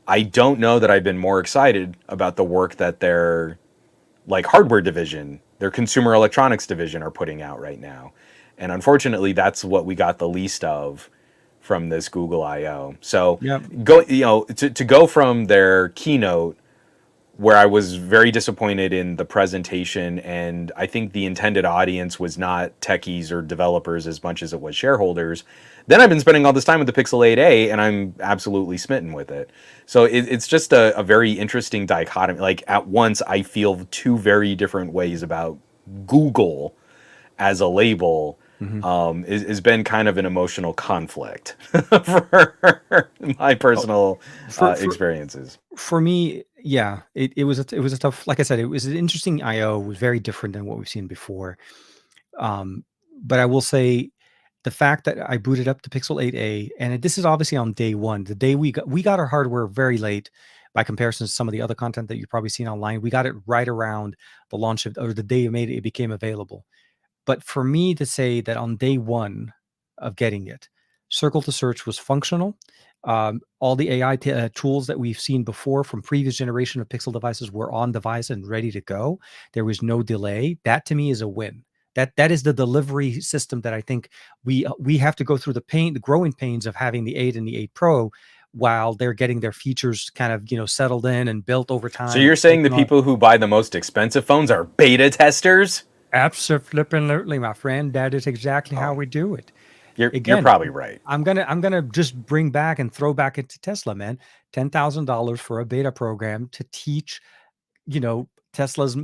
I don't know that I've been more excited about the work that their hardware division, their consumer electronics division are putting out right now. And unfortunately, that's what we got the least of from this Google I/O. So to go from their keynote, where I was very disappointed in the presentation, and I think the intended audience was not techies or developers as much as it was shareholders. Then I've been spending all this time with the Pixel 8a, and I'm absolutely smitten with it. So it's just a very interesting dichotomy. At once, I feel two very different ways about Google as a label Hmm. has been kind of an emotional conflict for my Oh, personal for for experiences. for me, yeah, it was a tough. Like I said, it was an interesting IO. It was very different than what we've seen before. Um, but I will say the fact that I booted up the Pixel 8a, and this is obviously on day one, the day we got our hardware very late by comparison to some of the other content that you've probably seen online. We got it right around the launch of, or the day it became available. But for me to say that on day one of getting it, Circle to Search was functional. All the AI tools that we've seen before from previous generation of Pixel devices were on device and ready to go. There was no delay. That to me is a win. That is the delivery system that I think we have to go through the growing pains of having the 8 and the 8 Pro while they're getting their features kind of settled in and built over So time and you're saying the taking on. people who buy the most expensive phones are beta testers? Absolutely, my friend. That is exactly how Oh, we do it. you're Again, probably right. I'm gonna just bring back and throw back into Tesla, man. $10,000 for a beta program to teach, Tesla's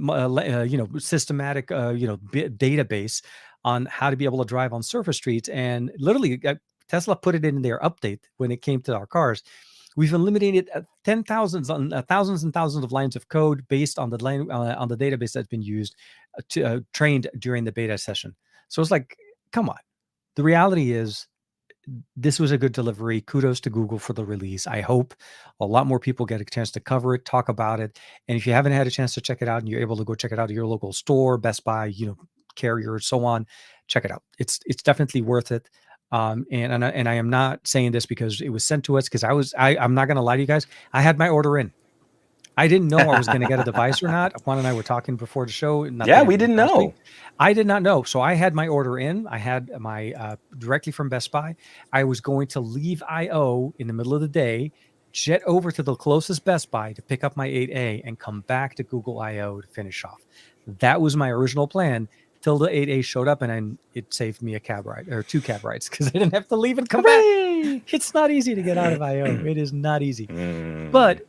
systematic database on how to be able to drive on surface streets. And literally, Tesla put it in their update when it came to our cars. We've eliminated thousands and thousands of lines of code based on on the database that's been used to trained during the beta session. So it's like, come on. The reality is, this was a good delivery. Kudos to Google for the release. I hope a lot more people get a chance to cover it, talk about it. And if you haven't had a chance to check it out and you're able to go check it out at your local store, Best Buy, carrier, so on, check it out. It's definitely worth it. And I am not saying this because it was sent to us, because I'm not gonna lie to you guys. I had my order in. I didn't know I was going to get a device or not. Juan and I were talking before the show, not Yeah, today, we but didn't last week. know. I did not know. So I had my order in. I had my directly from Best Buy. I was going to leave IO in the middle of the day, jet over to the closest Best Buy to pick up my 8A and come back to Google IO to finish off. That was my original plan till the 8A showed up, and then it saved me a cab ride or two cab rides because I didn't have to leave and come back. Hooray! It's not easy to get out of IO. It is not easy. Mm, But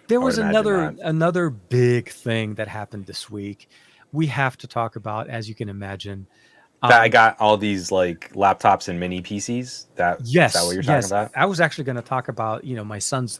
there I would was imagine not. another big thing that happened this week. We have to talk about, as you can imagine. That I Um, got all these like laptops and mini PCs. That is that what yes, you're talking yes. about? I was actually going to talk about, my son's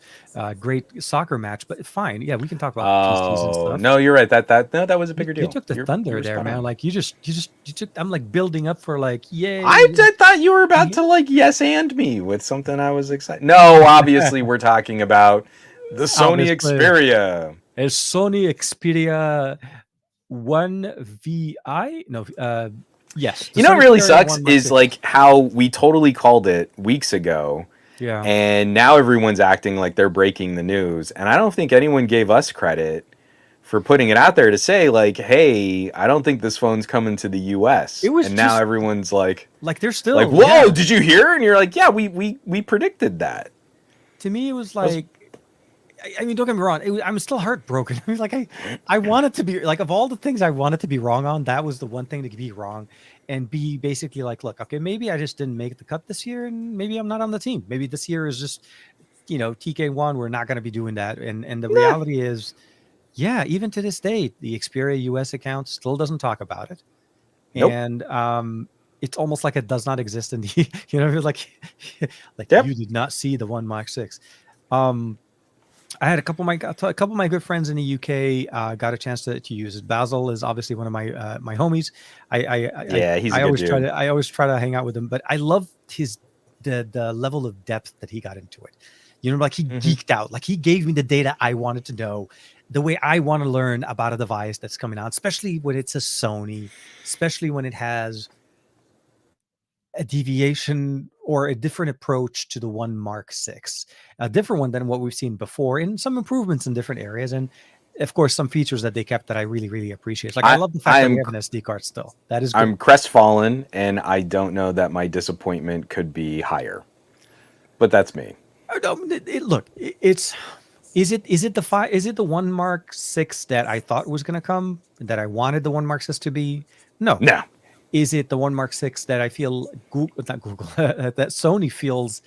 great soccer match, but fine. Yeah, we can talk about PCs and Oh stuff. no, you're right. That was a You, bigger you deal. took the You thunder were there, spot man. on. Like you took. I'm like building up for like, I, yay. I thought you were about I- to like yes and me with something I was excited. No, obviously we're talking about the Sony Obviously, Xperia. a Sony Xperia 1VI. No, yes, the You know what Sony really Xperia sucks 1 Mark is 6. like how we totally called it weeks ago, Yeah. and now everyone's acting like they're breaking the news. And I don't think anyone gave us credit for putting it out there to say like, "Hey, I don't think this phone's coming to the It U.S." was And now just everyone's like, like, they're like, still, yeah. "Whoa, did you hear?" And you're like, "Yeah, we predicted that." To me, it was That was like, I mean, don't get me wrong. I'm still heartbroken. I mean, like, I wanted to be like, of all the things I wanted to be wrong on, that was the one thing to be wrong, and be basically like, look, okay, maybe I just didn't make the cut this year, and maybe I'm not on the team. Maybe this year is just, TK1. We're not going to be doing that. And the nah, reality is, yeah, even to this day, the Xperia US account still doesn't talk about it, nope. and it's almost like it does not exist in the, like, like Yep. you did not see the 1 Mark 6. Um, I had a couple of my good friends in the UK got a chance to use it. Basil is obviously one of my homies. Yeah, he's a I good always dude. I always try to hang out with him, but I love the level of depth that he got into it. Like he Hmm. geeked out. Like he gave me the data I wanted to know, the way I want to learn about a device that's coming out, especially when it's a Sony, especially when it has a deviation or a different approach to the 1 Mark 6, a different one than what we've seen before, and some improvements in different areas, and of course some features that they kept that I really, really appreciate. Like, I I love the fact I that we am have an SD card still. That is good. I'm crestfallen, and I don't know that my disappointment could be higher. But that's me. No, look, it's is it the 1 Mark 6 that I thought was going to come, that I wanted the 1 Mark 6 to be? No. No, Is it the 1 Mark 6 that I feel Google, not Google, that Sony feels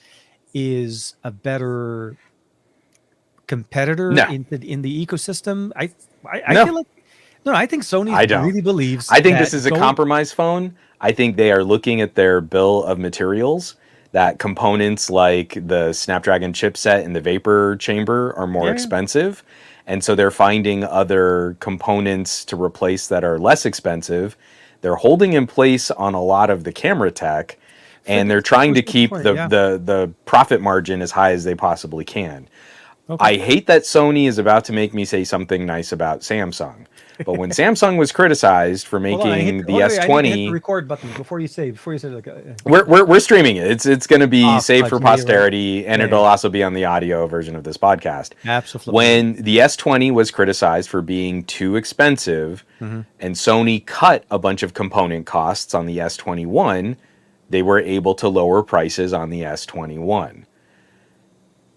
is a better competitor no, in the ecosystem? I no. feel like No, I think Sony I don't. really believes I think that this is a compromise phone. I think they are looking at their bill of materials, that components like the Snapdragon chipset and the vapor chamber are more expensive. And so they're finding other components to replace that are less expensive. They're holding in place on a lot of the camera tech, and they're trying to keep the profit margin as high as they possibly can. Okay. I hate that Sony is about to make me say something nice about Samsung. But when Samsung was criticized for making the S20, I hit the record button before you say like we're streaming it. It's going to be saved for posterity, and it'll also be on the audio version of this podcast. Absolutely. When the S20 was criticized for being too expensive, and Sony cut a bunch of component costs on the S21, they were able to lower prices on the S21.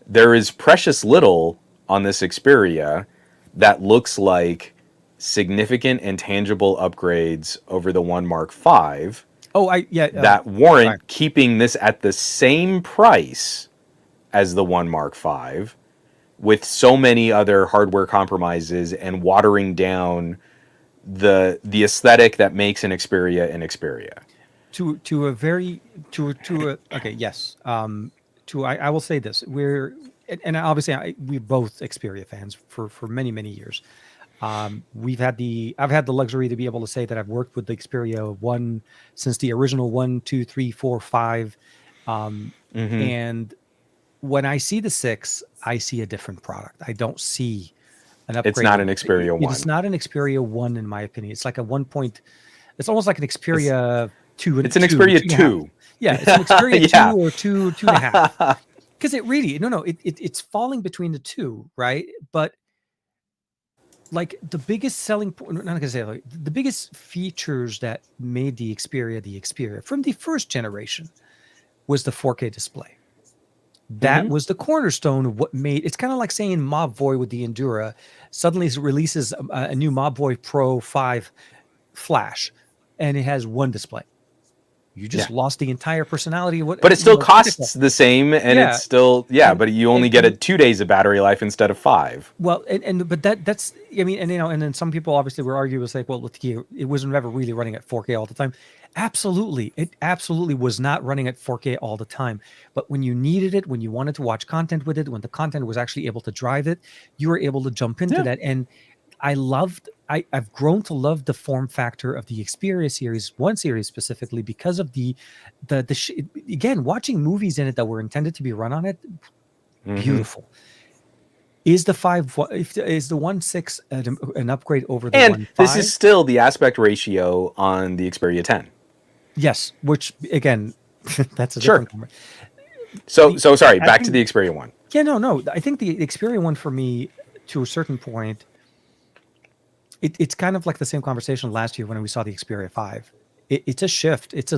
There is precious little on this Xperia that looks like significant and tangible upgrades over the One Mark V. That warrant keeping this at the same price as the One Mark V, with so many other hardware compromises and watering down the aesthetic that makes an Xperia an Xperia. I will say this: obviously we're both Xperia fans for many years. I've had the luxury to be able to say that I've worked with the Xperia 1 since the original 1, 2, 3, 4, 5. And when I see the 6, I see a different product. I don't see an upgrade. It's not an Xperia 1. It's not an Xperia 1 in my opinion. It's like a 1 point. It's almost like an Xperia 2. It's an Xperia 2. Yeah, it's an Xperia 2 or 2.5. Because it really, it's falling between the two, right? But like the biggest selling point, not gonna say like the biggest features that made the Xperia from the first generation was the 4K display. That was the cornerstone of what made it's kind of like saying Mobvoi with the Endura suddenly releases a new Mobvoi Pro 5 Flash, and it has one display. You just lost the entire personality of what. But it still costs the same, and it's still but you only get 2 days of battery life instead of 5. Well, but that's and then some people obviously were arguing was like, well, it was never really running at 4K all the time. Absolutely, it absolutely was not running at 4K all the time. But when you needed it, when you wanted to watch content with it, when the content was actually able to drive it, you were able to jump into that. And I've grown to love the form factor of the Xperia series, 1 series specifically, because of again, watching movies in it that were intended to be run on it, beautiful. Is the 1.6 an upgrade over the 1.5? And this is still the aspect ratio on the Xperia 10. Yes, which again, that's a different number. So sorry, back to the Xperia 1. Yeah, no. I think the Xperia 1 for me, to a certain point, it's kind of like the same conversation last year when we saw the Xperia 5. It's a shift. It's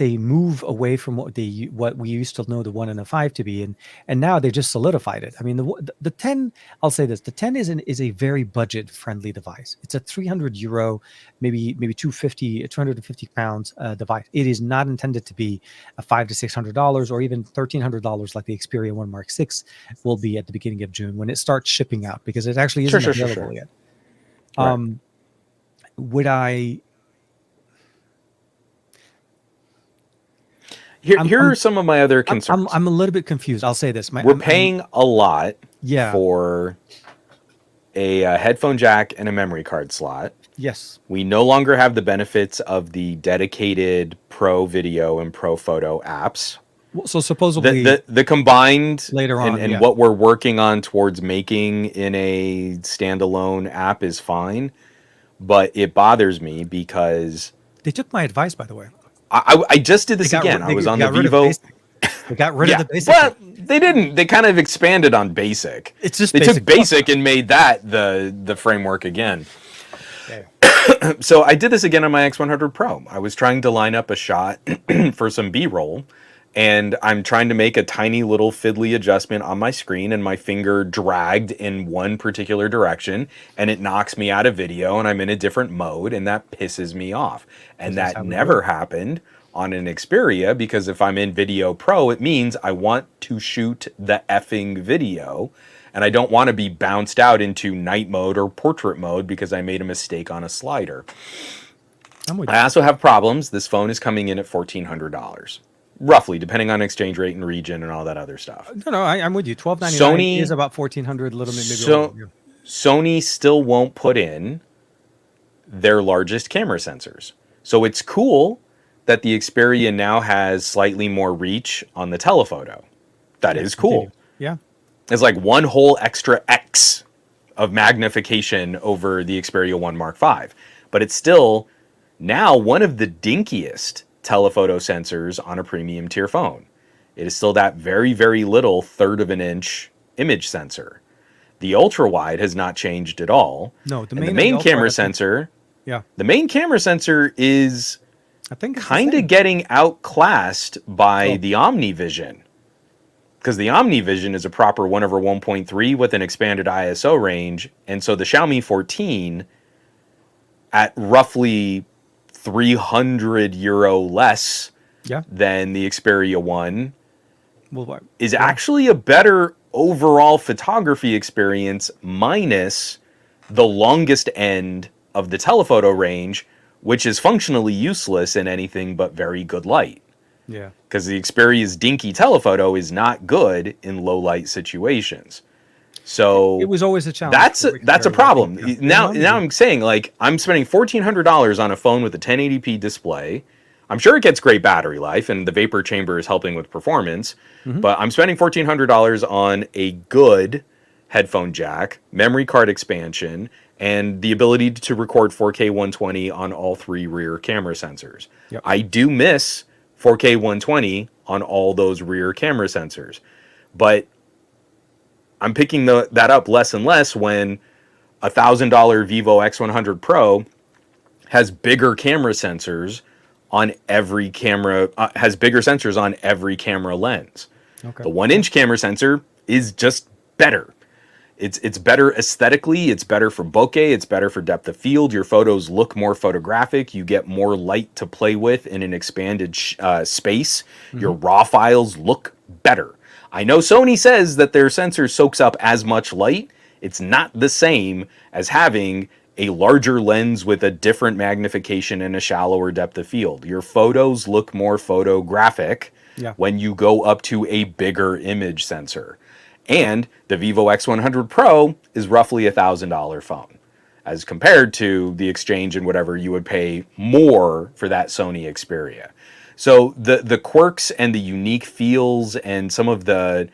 a move away from what we used to know the 1 and the 5 to be, and now they just solidified it. I mean, the 10. I'll say this: the 10 is a very budget friendly device. It's a €300, maybe 250 pounds device. It is not intended to be a $500 to $600 or even $1,300 like the Xperia 1 Mark 6 will be at the beginning of June when it starts shipping out, because it actually isn't available yet. Would I? Here are some of my other concerns. I'm a little bit confused. I'll say this: we're paying a lot for a headphone jack and a memory card slot. Yes. We no longer have the benefits of the dedicated Pro Video and Pro Photo apps. So supposedly the combined later on and what we're working on towards making in a standalone app is fine, but it bothers me because they took my advice, by the way. I just did this again. I was on the Vivo. They got rid of the basic. Well, they didn't. They kind of expanded on basic. It's just they took basic and made that the framework again. Okay. So I did this again on my X100 Pro. I was trying to line up a shot for some B-roll, and I'm trying to make a tiny little fiddly adjustment on my screen, and my finger dragged in one particular direction, and it knocks me out of video, and I'm in a different mode, and that pisses me off. And that never happened on an Xperia, because if I'm in Video Pro, it means I want to shoot the effing video, and I don't want to be bounced out into night mode or portrait mode because I made a mistake on a slider. I also have problems. This phone is coming in at $1,400, roughly, depending on exchange rate and region and all that other stuff. No, I'm with you. $1,299 is about $1,400, a little bit maybe over. Sony still won't put in their largest camera sensors. So it's cool that the Xperia now has slightly more reach on the telephoto. That is cool. Yeah. It's like one whole extra X of magnification over the Xperia 1 Mark V. But it's still now one of the dinkiest telephoto sensors on a premium tier phone. It is still that very, very little 1/3 of an inch image sensor. The ultra wide has not changed at all. No, the main camera sensor. Yeah. The main camera sensor is, I think, kind of getting outclassed by the OmniVision. Because the OmniVision is a proper 1/1.3 with an expanded ISO range. And so the Xiaomi 14 at roughly €300 less than the Xperia 1 is actually a better overall photography experience, minus the longest end of the telephoto range, which is functionally useless in anything but very good light. Yeah. Because the Xperia's dinky telephoto is not good in low light situations. So it was always a challenge. That's a problem. Now I'm saying, like, I'm spending $1,400 on a phone with a 1080p display. I'm sure it gets great battery life, and the vapor chamber is helping with performance. But I'm spending $1,400 on a good headphone jack, memory card expansion, and the ability to record 4K 120 on all 3 rear camera sensors. Yep. I do miss 4K 120 on all those rear camera sensors. But I'm picking that up less and less when a $1,000 Vivo X100 Pro has bigger camera sensors on every camera, has bigger sensors on every camera lens. Okay. The 1-inch camera sensor is just better. It's better aesthetically, it's better for bokeh, it's better for depth of field. Your photos look more photographic, you get more light to play with in an expanded space. Your raw files look better. I know Sony says that their sensor soaks up as much light. It's not the same as having a larger lens with a different magnification and a shallower depth of field. Your photos look more photographic when you go up to a bigger image sensor. And the Vivo X100 Pro is roughly $1,000 phone, as compared to the exchange and whatever you would pay more for that Sony Xperia. So the quirks and the unique feels and some of the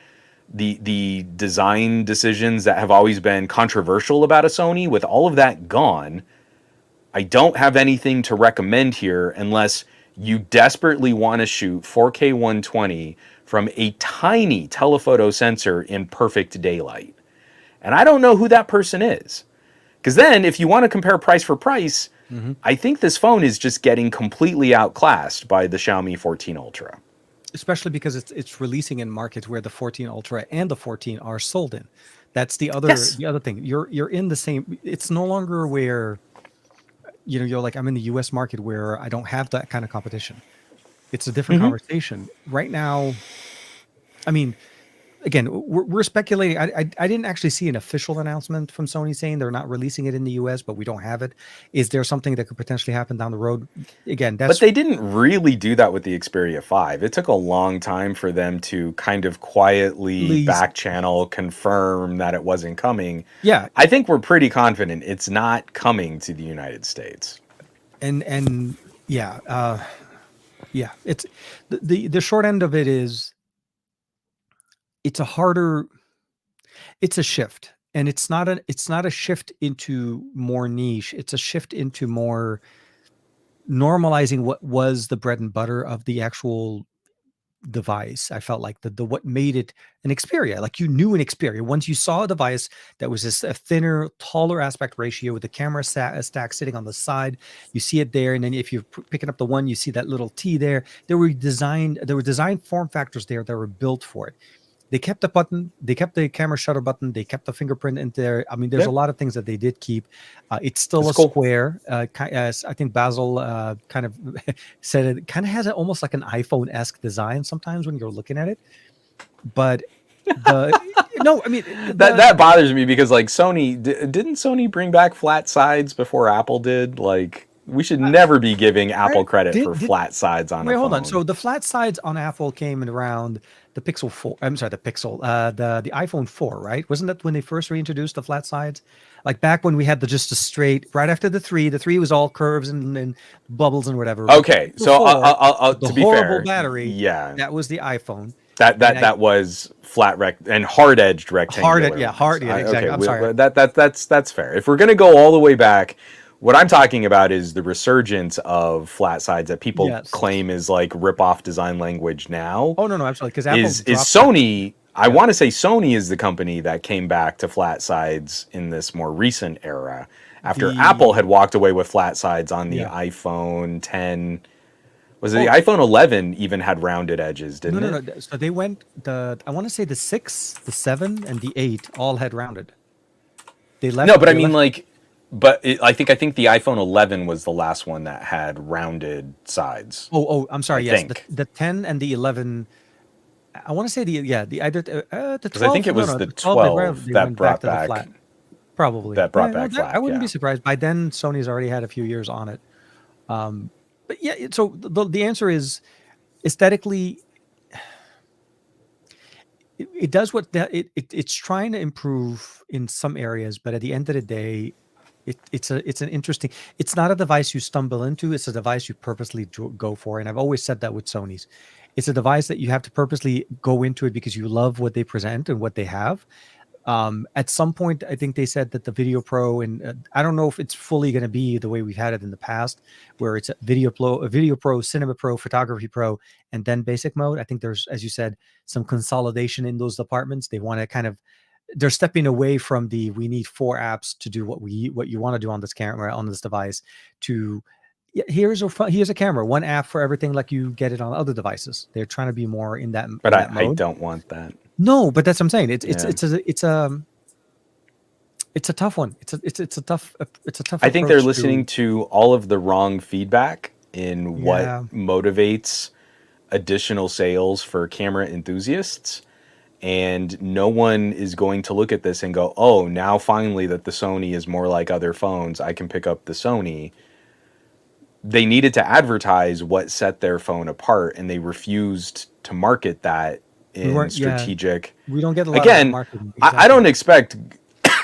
design decisions that have always been controversial about a Sony, with all of that gone, I don't have anything to recommend here unless you desperately want to shoot 4K 120 from a tiny telephoto sensor in perfect daylight. And I don't know who that person is. Because then, if you want to compare price for price, I think this phone is just getting completely outclassed by the Xiaomi 14 Ultra. Especially because it's releasing in markets where the 14 Ultra and the 14 are sold in. That's the other thing. You're in the same. It's no longer where, you're like, I'm in the U.S. market where I don't have that kind of competition. It's a different conversation right now. I mean, again, we're speculating. I didn't actually see an official announcement from Sony saying they're not releasing it in the US, but we don't have it. Is there something that could potentially happen down the road? Again, but they didn't really do that with the Xperia 5. It took a long time for them to kind of quietly back channel confirm that it wasn't coming. Yeah, I think we're pretty confident it's not coming to the United States. And it's the short end of it is, it's a shift, and it's not a shift into more niche. It's a shift into more normalizing what was the bread and butter of the actual device. I felt like the what made it an Xperia, like you knew an Xperia once you saw a device that was just a thinner, taller aspect ratio with the camera stack sitting on the side. You see it there, and then if you're picking up the one, you see that little T there. There were design form factors there that were built for it. They kept the button, they kept the camera shutter button, they kept the fingerprint in there. I mean, there's a lot of things that they did keep. It's still square. As I think Basil kind of said, it kind of has almost like an iPhone-esque design sometimes when you're looking at it. But No, I mean That bothers me because like Sony didn't Sony bring back flat sides before Apple did? Like we should never be giving Apple credit for flat sides on a wait, phone. hold on. So the flat sides on Apple came in around the Pixel 4. I'm sorry, the Pixel, the iPhone 4, right? Wasn't that when they first reintroduced the flat sides? Like back when we had just a straight, right after the 3. The 3 was all curves and bubbles and whatever. Okay, so I'll The to be horrible fair, battery, yeah, that was the iPhone. that was flat and hard edged rectangular. Yeah, exactly. Okay, I'm sorry. that's fair. If we're gonna go all the way back, what I'm talking about is the resurgence of flat sides that people claim is like rip off design language now. Oh no, absolutely. Because Apple is Sony. I want to say Sony is the company that came back to flat sides in this more recent era after Apple had walked away with flat sides on the iPhone 10. Was it the iPhone 11 even had rounded edges, didn't it? No. So they went I want to say the 6, the 7, and the 8 all had rounded. They left. No, but I mean like, I think the iPhone 11 was the last one that had rounded sides. Oh, I'm sorry. Yes, the 10 and the 11. I want to say the 12. Because I think it was the 12 that brought back flat. Probably that brought back flat. I wouldn't be surprised. By then, Sony's already had a few years on it. But yeah, so the answer is aesthetically, it does what it's trying to improve in some areas, but at the end of the day, it's an interesting. It's not a device you stumble into. It's a device you purposely go for. And I've always said that with Sony's. It's a device that you have to purposely go into it because you love what they present and what they have. At some point, I think they said that the Video Pro, and I don't know if it's fully going to be the way we've had it in the past, where it's a Video Pro, Cinema Pro, Photography Pro, and then Basic Mode. I think there's, as you said, some consolidation in those departments. They want to they're stepping away from we need 4 apps to do what you want to do on this camera, on this device, to here's a camera, 1 app for everything like you get it on other devices. They're trying to be more in that. But that I don't want that. No, but that's what I'm saying. It's a tough one. It's a tough. I think they're listening to all of the wrong feedback in what motivates additional sales for camera enthusiasts, and no one is going to look at this and go, "Oh, now finally that the Sony is more like other phones, I can pick up the Sony." They needed to advertise what set their phone apart, and they refused to market that in strategic. We don't get a lot again. Of marketing. Exactly. I don't expect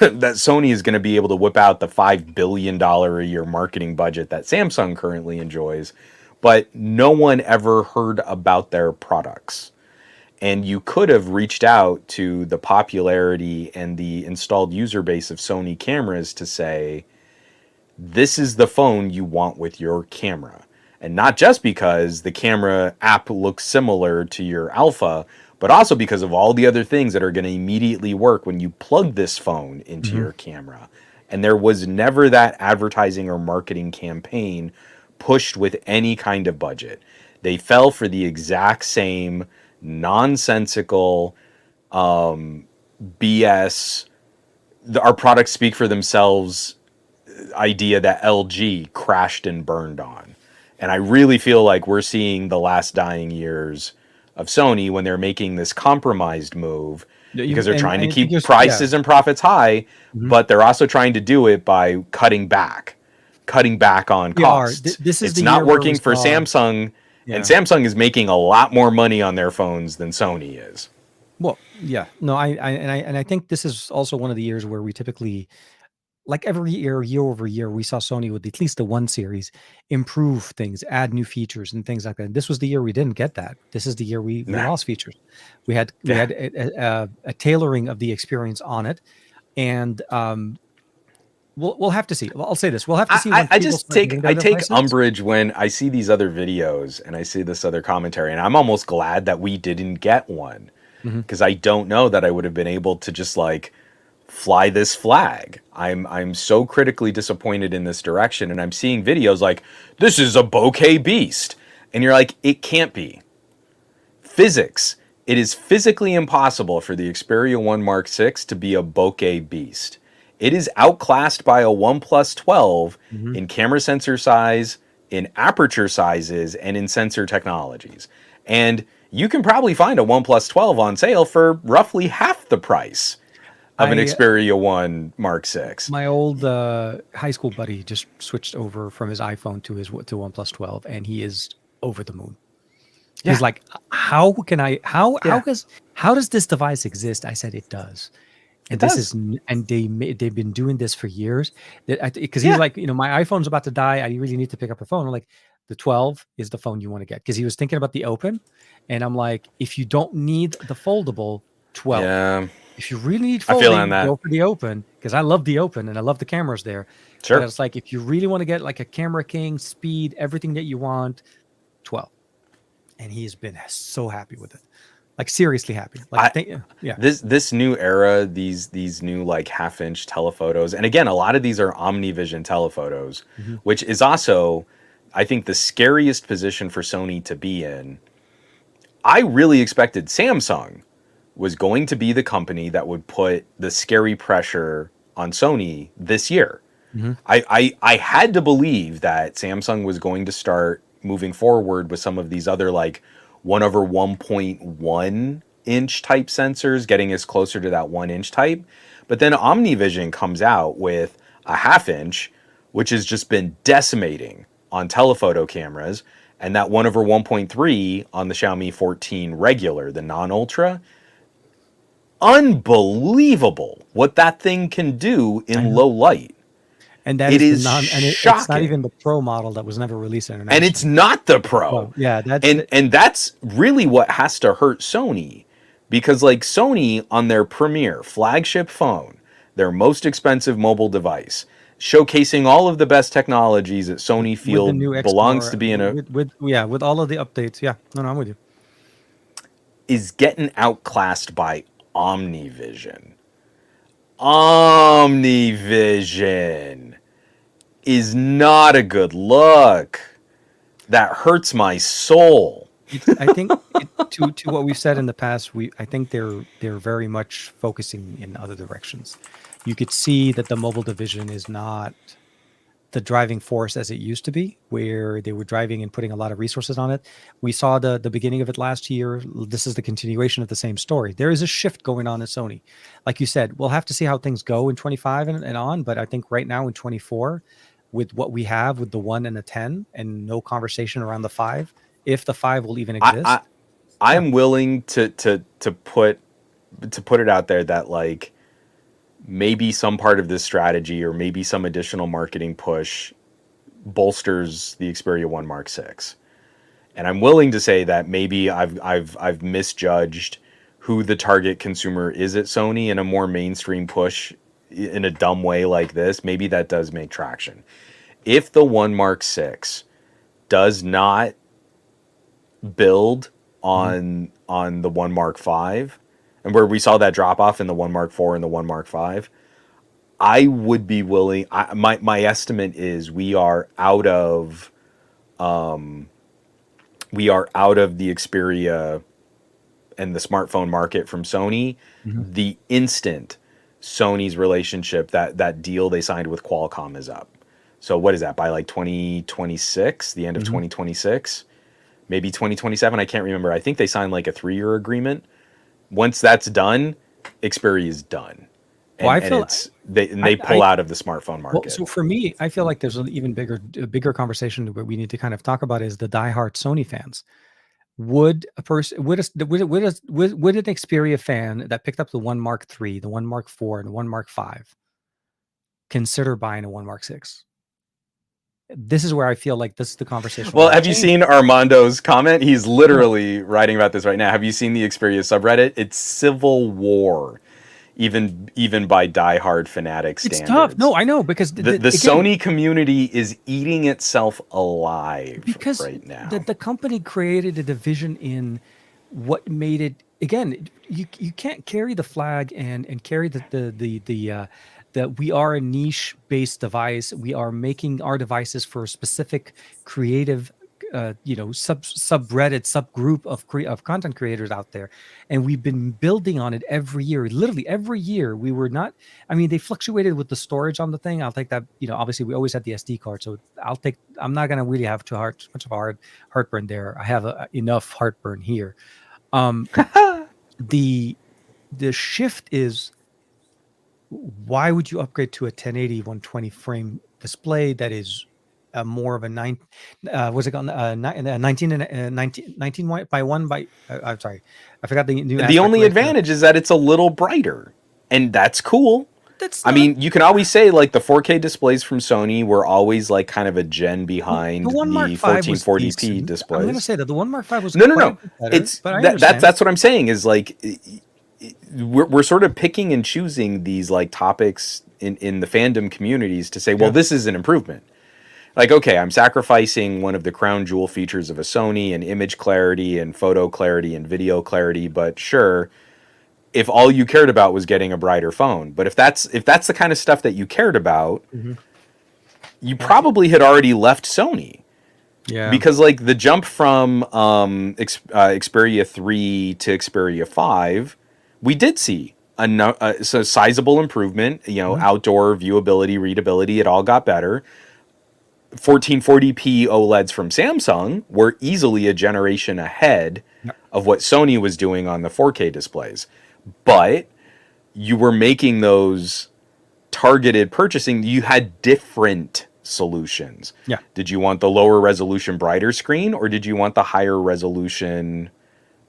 that Sony is going to be able to whip out the $5 billion a year marketing budget that Samsung currently enjoys, but no one ever heard about their products. And you could have reached out to the popularity and the installed user base of Sony cameras to say, this is the phone you want with your camera. And not just because the camera app looks similar to your Alpha, but also because of all the other things that are going to immediately work when you plug this phone into your camera. And there was never that advertising or marketing campaign pushed with any kind of budget. They fell for the exact same nonsensical BS, our products speak for themselves idea that LG crashed and burned on. And I really feel like we're seeing the last dying years of Sony when they're making this compromised move because they're trying to keep prices and profits high, but they're also trying to do it by cutting back on costs. It's not working for Samsung, and Samsung is making a lot more money on their phones than Sony is. Well, yeah, no, I think this is also one of the years where we typically, like every year over year, we saw Sony with at least the 1 series improve things, add new features and things like that. This was the year we didn't get that. This is the year we lost features. We had a tailoring of the experience on it, and we'll have to see. I'll say this: we'll have to see. I take umbrage when I see these other videos and I see this other commentary, and I'm almost glad that we didn't get one because I don't know that I would have been able to just like fly this flag. I'm so critically disappointed in this direction, and I'm seeing videos like, this is a bokeh beast. And you're like, it can't be. Physics. It is physically impossible for the Xperia 1 Mark VI to be a bokeh beast. It is outclassed by a OnePlus 12 in camera sensor size, in aperture sizes, and in sensor technologies. And you can probably find a OnePlus 12 on sale for roughly half the price of an Xperia 1 Mark 6. My old high school buddy just switched over from his iPhone to OnePlus 12, and he is over the moon. Yeah. He's like, how can I? How Yeah. how does this device exist? I said it does, and It this does. is and they've been doing this for years. Because Yeah. he's like, my iPhone's about to die. I really need to pick up a phone. I'm like, the 12 is the phone you want to get, because he was thinking about the Open, and I'm like, if you don't need the foldable, 12. Yeah. If you really need I feel on folding, that. go for the Open, because I love the Open and I love the cameras there. Sure. But it's like, if you really want to get like a camera king, speed, everything that you want, 12. And he's been so happy with it, like seriously happy. Like, yeah. This new era, these new like half-inch telephotos, and again, a lot of these are OmniVision telephotos, which is also, I think, the scariest position for Sony to be in. I really expected Samsung was going to be the company that would put the scary pressure on Sony this year. I had to believe that Samsung was going to start moving forward with some of these other like 1/1.1 inch type sensors, getting us closer to that 1 inch type. But then OmniVision comes out with a half inch, which has just been decimating on telephoto cameras, and that 1/1.3 on the Xiaomi 14 regular, the non-ultra. Unbelievable what that thing can do in low light. And that It is is it's not shocking. even the Pro model that was never released internationally. And it's not the Pro. Well, yeah, and that's really what has to hurt Sony, because like Sony on their premier flagship phone, their most expensive mobile device, showcasing all of the best technologies that Sony feel with the new belongs X4, to be in a with all of the updates. Yeah, no, I'm with you. is getting outclassed by OmniVision. OmniVision is not a good look. That hurts my soul. I think to what we've said in the past, I think they're very much focusing in other directions. You could see that the mobile division is not the driving force as it used to be, where they were driving and putting a lot of resources on it. We saw the beginning of it last year. This is the continuation of the same story. There is a shift going on at Sony. Like you said, we'll have to see how things go in 25 and on, but I think right now in 24, with what we have with the 1 and the 10 and no conversation around the 5, if the 5 will even exist. I'm willing to put it out there that like maybe some part of this strategy or maybe some additional marketing push bolsters the Xperia 1 Mark 6. And I'm willing to say that maybe I've misjudged who the target consumer is at Sony in a more mainstream push in a dumb way like this. Maybe that does make traction. If the 1 Mark 6 does not build on the 1 Mark 5, and where we saw that drop off in the 1 Mark 4 and the 1 Mark 5, I would be willing. My estimate is we are out of the Xperia and the smartphone market from Sony the instant Sony's relationship, that deal they signed with Qualcomm is up. So what is that, by like 2026, the end of 2026, maybe 2027? I can't remember. I think they signed like a 3-year agreement. Once that's done, Xperia is done. And, Well, I feel they pull out of the smartphone market. well, so for me, I feel like there's an even bigger conversation that we need to kind of talk about is the diehard Sony fans. Would an Xperia fan that picked up the 1 Mark 3, the 1 Mark 4, and the 1 Mark 5 consider buying a 1 Mark 6? This is where I feel like this is the conversation. Well, have you seen Armando's comment? He's literally writing about this right now. Have you seen the Xperia subreddit? It's civil war, even by diehard fanatic standards. It's tough. No, I know, because the again, Sony community is eating itself alive right now. The company created a division in what made it. Again, you can't carry the flag and carry that we are a niche-based device. We are making our devices for a specific creative, subreddit, subgroup of content creators out there, and we've been building on it every year. Literally every year, we were not. I mean, they fluctuated with the storage on the thing. I'll take that. Obviously, we always had the SD card, so I'm not gonna really have much of a heartburn there. I have enough heartburn here. Um, the shift is, why would you upgrade to a 1080 120 frame display that is more of a 19 and 19 by 1 by I'm sorry, I forgot the new The aspect only ratio. advantage is that it's a little brighter, and that's cool. That's I not mean, you can always say like the 4K displays from Sony were always like kind of a gen behind the one Mark the V was 1440p decent. I'm displays. going to say that the one Mark V was No, no, quite a no. bit better, It's but I understand. that's what I'm saying is like we're sort of picking and choosing these like topics in the fandom communities to say, well, Yeah. this is an improvement. Like, okay, I'm sacrificing one of the crown jewel features of a Sony and image clarity and photo clarity and video clarity, but sure, if all you cared about was getting a brighter phone. But if that's the kind of stuff that you cared about, Mhm. you probably had already left Sony. Yeah. Because like the jump from Xperia 3 to Xperia 5, we did see a sizable improvement. You know, Mhm. outdoor viewability, readability, it all got better. 1440p OLEDs from Samsung were easily a generation ahead Yep. of what Sony was doing on the 4K displays. But you were making those targeted purchasing. You had different solutions. Yeah. Did you want the lower resolution, brighter screen, or did you want the higher resolution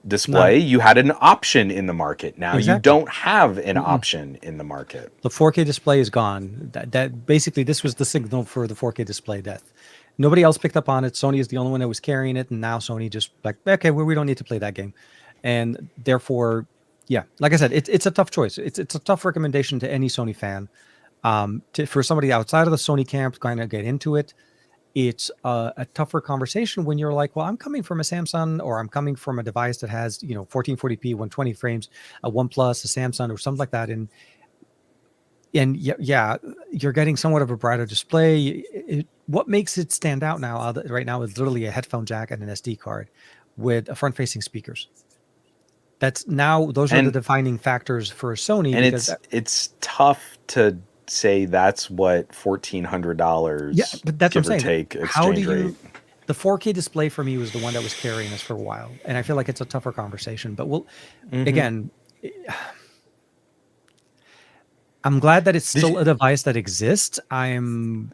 display? You had an option in the market. Now you Exactly. don't have an option in the market. The 4K display is gone. That basically, this was the signal for the 4K display death. Nobody else picked up on it. Sony is the only one that was carrying it, and now Sony just like, okay, well, we don't need to play that game, and therefore, yeah, like I said, it's a tough choice. It's a tough recommendation to any Sony fan. For somebody outside of the Sony camp trying to get into it, it's a tougher conversation when you're like, well, I'm coming from a Samsung, or I'm coming from a device that has 1440p 120 frames, a OnePlus, a Samsung, or something like that, and yeah, you're getting somewhat of a brighter display. What makes it stand out now right now is literally a headphone jack and an SD card with a front-facing speakers. Those are the And defining factors for Sony, and because it's tough to say that's what $1,400 yeah, but that's what give I'm or saying. take How do exchange rate. you? The 4K display for me was the one that was carrying us for a while, and I feel like it's a tougher conversation. But again, I'm glad that it's Did still you- a device that exists. I'm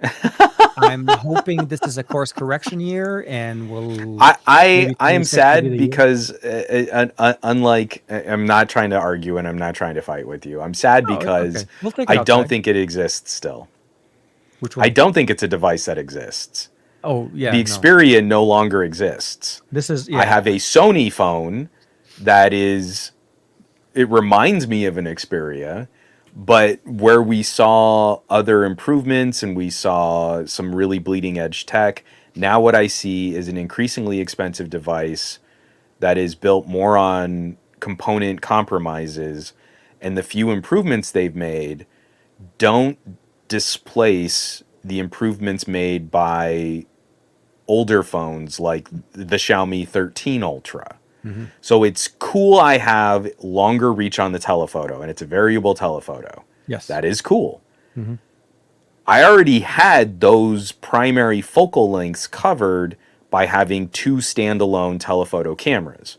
hoping this is a course correction year, and maybe I am 26 will be sad the year. because unlike I'm not trying to argue and I'm not trying to fight with you. I'm sad Oh, it's because okay. We'll take it I don't outside. think it exists still. Which I one? don't think it's a device that exists. Oh, yeah, The no. Xperia no longer exists. This is I have a Sony phone that it reminds me of an Xperia, but where we saw other improvements and we saw some really bleeding edge tech, now what I see is an increasingly expensive device that is built more on component compromises, and the few improvements they've made don't displace the improvements made by older phones like the Xiaomi 13 Ultra. Mhm. So it's cool I have longer reach on the telephoto, and it's a variable telephoto. Yes. That is cool. Mhm. I already had those primary focal lengths covered by having two standalone telephoto cameras.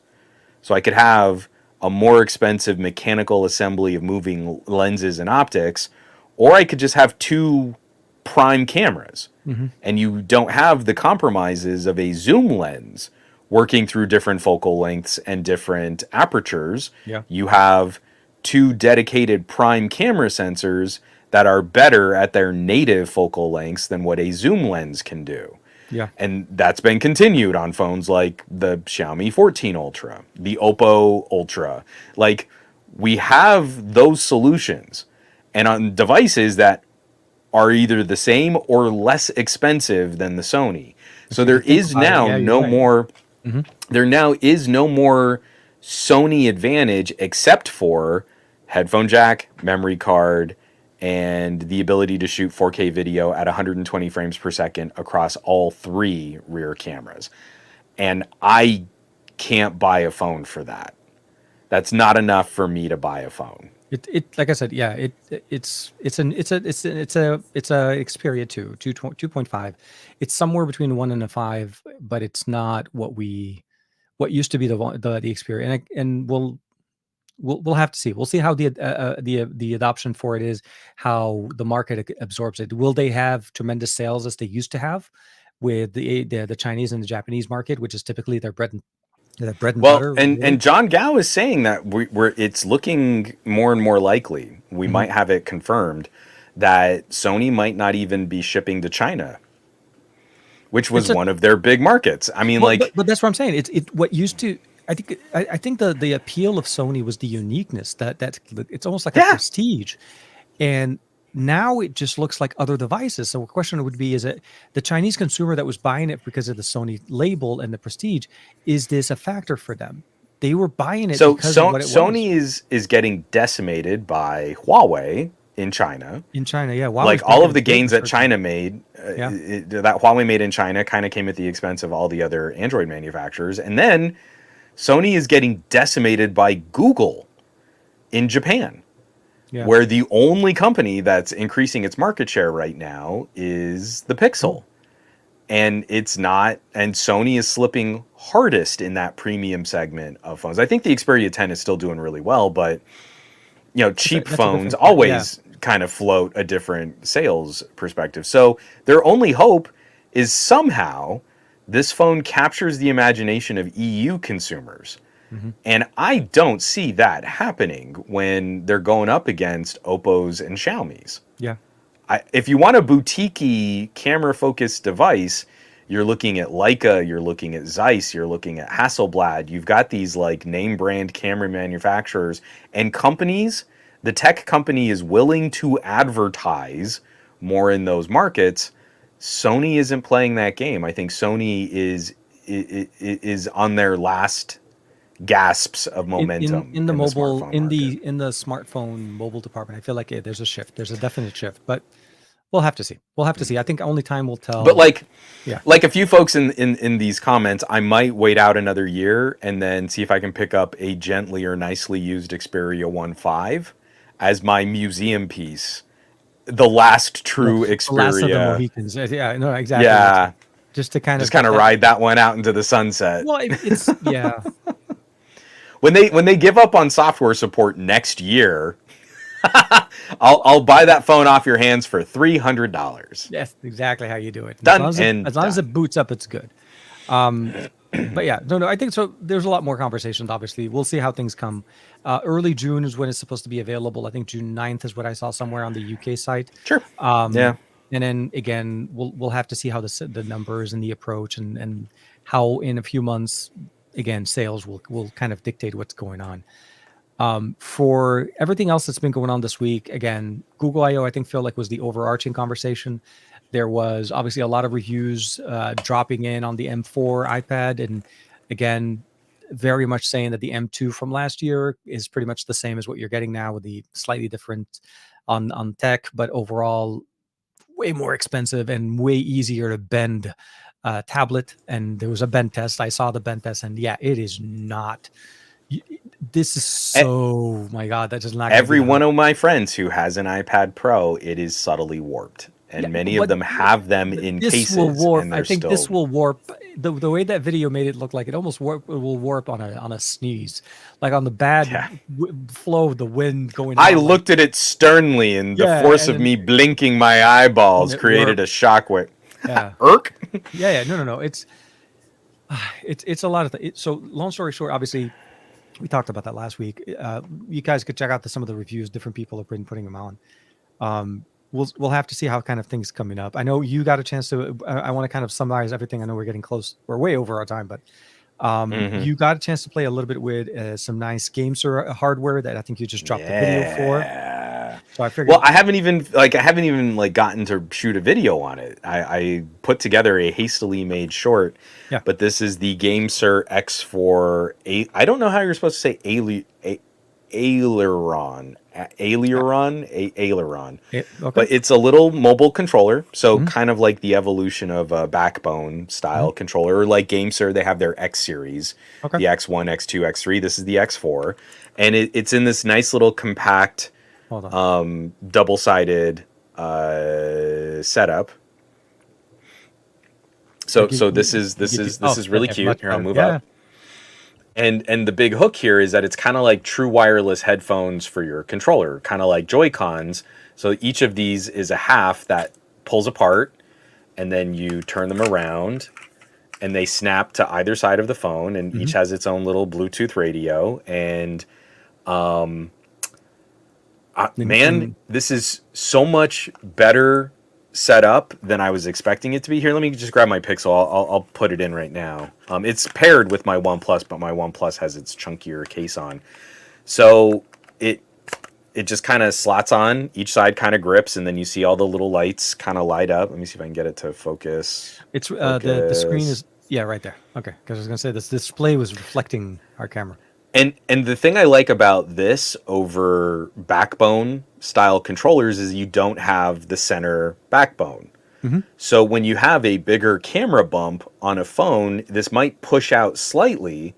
So I could have a more expensive mechanical assembly of moving lenses and optics, or I could just have two prime cameras. Mhm. And you don't have the compromises of a zoom lens working through different focal lengths and different apertures. Yeah. You have two dedicated prime camera sensors that are better at their native focal lengths than what a zoom lens can do. Yeah. And that's been continued on phones like the Xiaomi 14 Ultra, the Oppo Ultra. Like, we have those solutions. And on devices that are either the same or less expensive than the Sony. So there is now no more there now is no more Sony advantage except for headphone jack, memory card, and the ability to shoot 4K video at 120 frames per second across all three rear cameras. And I can't buy a phone for that. That's not enough for me to buy a phone. It like I said, yeah, it's a Xperia 2.5. It's somewhere between 1 and a 5, but it's not what we what used to be the Xperia, and we'll have to see. We'll see how the adoption for it is, how the market absorbs it. Will they have tremendous sales as they used to have with the Chinese and the Japanese market, which is typically their bread and Well, butter? and Really? John Gao is saying that we're it's looking more and more likely. We Mhm. might have it confirmed that Sony might not even be shipping to China, which was It's a one of their big markets. I mean, Well, like, but that's what I'm saying. It what used to. I think the appeal of Sony was the uniqueness, that it's almost like a yeah. prestige, and now it just looks like other devices. So the question would be: is it the Chinese consumer that was buying it because of the Sony label and the prestige? Is this a factor for them? They were buying it because of what it was Sony is getting decimated by Huawei in China. in China. Yeah, Huawei's Like all breaking of the its leg gains that researching. China made, Yeah, that Huawei made in China, kind of came at the expense of all the other Android manufacturers. And then Sony is getting decimated by Google in Japan, yeah. where the only company that's increasing its market share right now is the Pixel. And it's not, and Sony is slipping hardest in that premium segment of phones. I think the Xperia 10 is still doing really well, but cheap That's a phones different. Yeah, always kind of float a different sales perspective. So their only hope is somehow this phone captures the imagination of EU consumers. hmm And I don't see that happening when they're going up against Oppos and Xiaomi's. yeah. If you want a boutique camera focused device, you're looking at Leica, you're looking at Zeiss, you're looking at Hasselblad. You've got these like name brand camera manufacturers and companies. The tech company is willing to advertise more in those markets. Sony isn't playing that game. I think Sony is on their last gasps of momentum In the in the mobile smartphone market. in the smartphone mobile department, I feel like there's a shift. There's a definite shift, but we'll have to see. We'll have to see. I think only time will But tell. Yeah. like a few folks in these comments, I might wait out another year and then see if I can pick up a gently or nicely used Xperia 1.5 as my museum piece. The last true The last of the Xperia. Mohicans. Yeah, no, exactly. Yeah. Just to kind Just of kind get of that. ride that one out into the sunset. Well, it's yeah. When they give up on software support next year, I'll buy that phone off your hands for $300. That's exactly how you do it. Done As long as done. it boots up, it's good. Um, but yeah, no, I think so. There's a lot more conversations. Obviously, we'll see how things come. Early June is when it's supposed to be available. I think June 9th is what I saw somewhere on the UK site. Sure. Um, Yeah. and then again, we'll have to see how the numbers and the approach and how in a few months, again, sales will kind of dictate what's going on. For everything else that's been going on this week, again, Google I/O I think feel like was the overarching conversation. There was obviously a lot of reviews dropping in on the M4 iPad, and again, very much saying that the M2 from last year is pretty much the same as what you're getting now, with the slightly different on tech, but overall way more expensive and way easier to bend tablet. And there was a bend test. I saw the bend test, and yeah, it is not. This is so, my God, that is not going to be Every one of my friends who has an iPad Pro, it is subtly warped. And Yeah, many of them have them in this cases, will warp. and I they're think still. this will warp the way that video made it look like it almost will warp on a sneeze, like on the bad Yeah. flow of the wind going. I on, looked at it sternly, and the Yeah, force and of then- me blinking my eyeballs and it created a shockwave. Yeah, Irk. yeah. No. It's a lot of things. So long story short, obviously, we talked about that last week. You guys could check out some of the reviews. Different people have been putting them on. We'll have to see how kind of things coming up. I know you got a chance to. I want to kind of summarize everything. I know we're getting close. We're way over our time, but you got a chance to play a little bit with some nice gamesir hardware that I think you just dropped the video for. So I figured. Well, I haven't even gotten to shoot a video on it. I put together a hastily made short. Yeah. But this is the GameSir X4. I don't know how you're supposed to say aileron. Aileron. Okay. But it's a little mobile controller, so kind of like the evolution of a backbone style controller, or like GameSir, they have their X series, Okay. the X1, X2, X3. This is the X4, and it's in this nice little compact, Hold on. double-sided setup. So this is really cute. Here, I'll move up. And the big hook here is that it's kind of like true wireless headphones for your controller, kind of like Joy-Cons. So each of these is a half that pulls apart, and then you turn them around, and they snap to either side of the phone, and each has its own little Bluetooth radio. And man, this is so much better set up than I was expecting it to be. Here, let me just grab my Pixel. I'll put it in right now. It's paired with my OnePlus, but my OnePlus has its chunkier case on. So it just kind of slots on. Each side kind of grips, and then you see all the little lights kind of light up. Let me see if I can get it to focus. It's the screen is right there. Okay, because I was gonna say this display was reflecting our camera. And the thing I like about this over backbone style controllers is you don't have the center backbone. So when you have a bigger camera bump on a phone, this might push out slightly.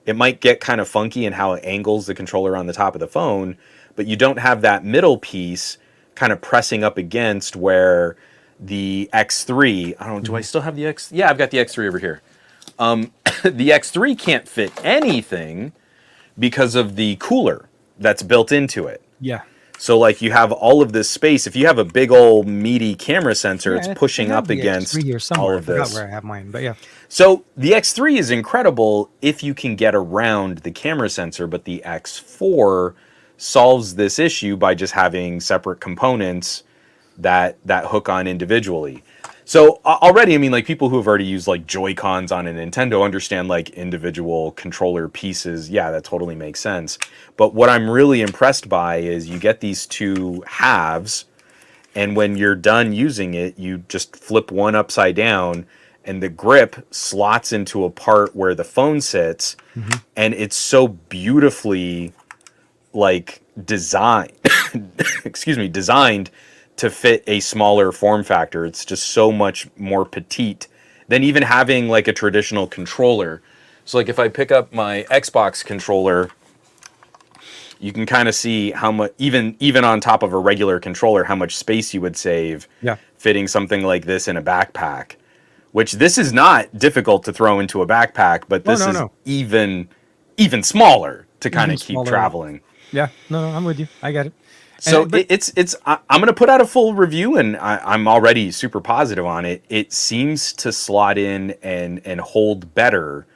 It might get kind of funky in how it angles the controller on the top of the phone, but you don't have that middle piece kind of pressing up against where the X3, I don't know, do I still have the X? Yeah, I've got the X3 over here. The X3 can't fit anything because of the cooler that's built into it. Yeah. So like you have all of this space. If you have a big old meaty camera sensor, it's pushing up against all of this. I forgot where I have mine, but yeah. So the X3 is incredible if you can get around the camera sensor, but the X4 solves this issue by just having separate components that hook on individually. So already, I mean, like people who have already used like Joy-Cons on a Nintendo understand like individual controller pieces. Yeah, that totally makes sense. But what I'm really impressed by is you get these two halves, and when you're done using it, you just flip one upside down, and the grip slots into a part where the phone sits, and it's so beautifully like designed to fit a smaller form factor. It's just so much more petite than even having like a traditional controller. So like if I pick up my Xbox controller, you can kind of see how much, even on top of a regular controller, how much space you would save fitting something like this in a backpack, which this is not difficult to throw into a backpack, but this is even smaller to kind of keep traveling. Yeah, no, I'm with you. I get it. So I'm going to put out a full review, and I'm already super positive on it. It seems to slot in and hold better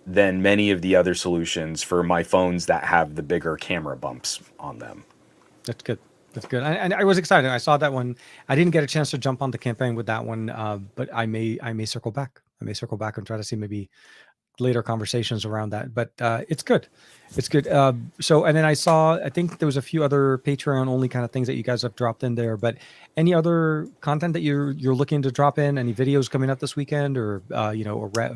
than many of the other solutions for my phones that have the bigger camera bumps on them. That's good. That's good. And I was excited. I saw that one. I didn't get a chance to jump on the campaign with that one, but I may circle back. I may circle back and try to see maybe later conversations around that. But it's good. It's good. So, and then I think there was a few other Patreon only kind of things that you guys have dropped in there. But any other content that you're looking to drop in? Any videos coming up this weekend, or maybe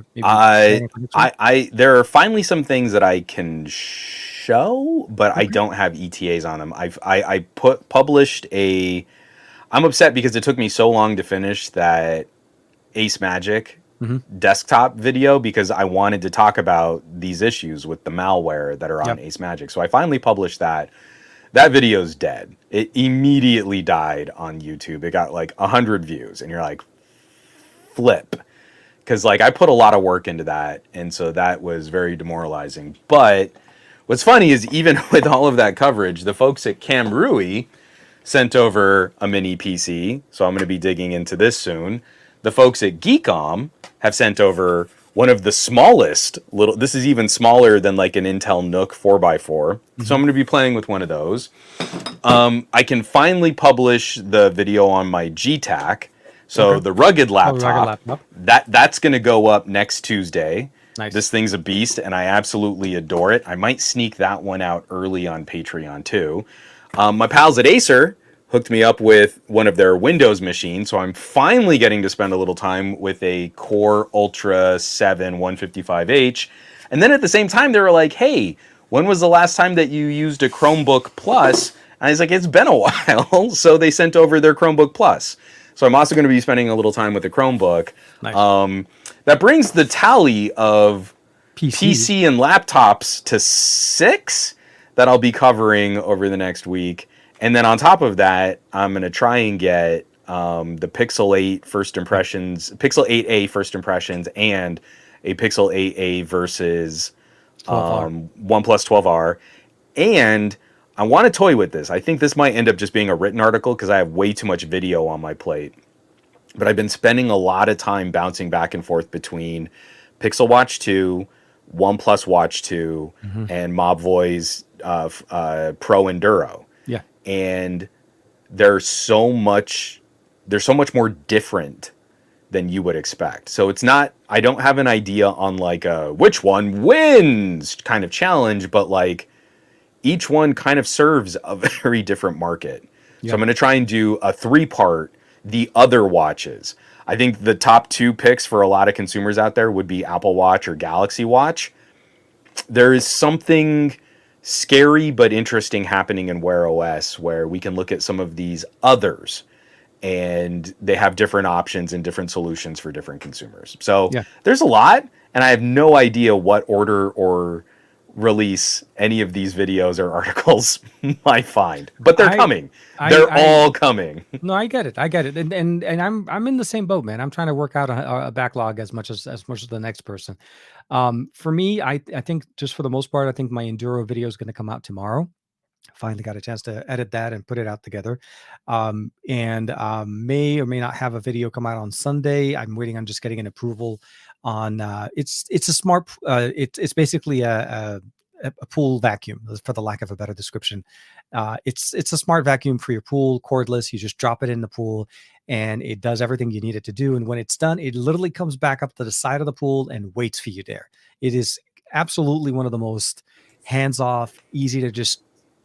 there are finally some things that I can show, but I don't have ETAs on them. I published a. I'm upset because it took me so long to finish that Ace Magic desktop video, because I wanted to talk about these issues with the malware that are on Ace Magic. So I finally published that. That video's dead. It immediately died on YouTube. It got like 100 views, and you're like, flip. Because like I put a lot of work into that, and so that was very demoralizing. But what's funny is even with all of that coverage, the folks at Camrui sent over a mini PC, so I'm going to be digging into this soon. The folks at Geekom have sent over one of the smallest this is even smaller than like an Intel Nook 4x4. So I'm going to be playing with one of those. I can finally publish the video on my GTAC. So the rugged laptop, that's going to go up next Tuesday. Nice. This thing's a beast, and I absolutely adore it. I might sneak that one out early on Patreon too. My pals at Acer hooked me up with one of their Windows machines, so I'm finally getting to spend a little time with a Core Ultra 7 155H. And then at the same time, they were like, hey, when was the last time that you used a Chromebook Plus? And I was like, it's been a while. So they sent over their Chromebook Plus. So I'm also going to be spending a little time with the Chromebook. Nice. That brings the tally of PC and laptops to 6 that I'll be covering over the next week. And then on top of that, I'm going to try and get the Pixel 8 first impressions, Pixel 8a first impressions, and a Pixel 8a versus 12R. OnePlus 12R, and I want to toy with this. I think this might end up just being a written article because I have way too much video on my plate. But I've been spending a lot of time bouncing back and forth between Pixel Watch 2, OnePlus Watch 2, and Mobvoi Pro Enduro. Yeah. And there's so much more different than you would expect. So it's not, I don't have an idea on like a which one wins kind of challenge, but like each one kind of serves a very different market. Yeah. So I'm going to try and do a 3-part, the other watches. I think the top 2 picks for a lot of consumers out there would be Apple Watch or Galaxy Watch. There is something scary but interesting happening in Wear OS where we can look at some of these others and they have different options and different solutions for different consumers. So there's a lot, and I have no idea what order or release any of these videos or articles might find, but they're coming. They're all coming. No, I get it. And I'm in the same boat, man. I'm trying to work out a backlog as much as the next person. For me, I think just for the most part, I think my Enduro video is going to come out tomorrow. Finally got a chance to edit that and put it out together. May or may not have a video come out on Sunday. I'm waiting on just getting an approval on it's a smart it's basically a pool vacuum, for the lack of a better description. It's a smart vacuum for your pool, cordless. You just drop it in the pool and it does everything you need it to do. And when it's done, it literally comes back up to the side of the pool and waits for you there. It is absolutely one of the most hands-off, easy to just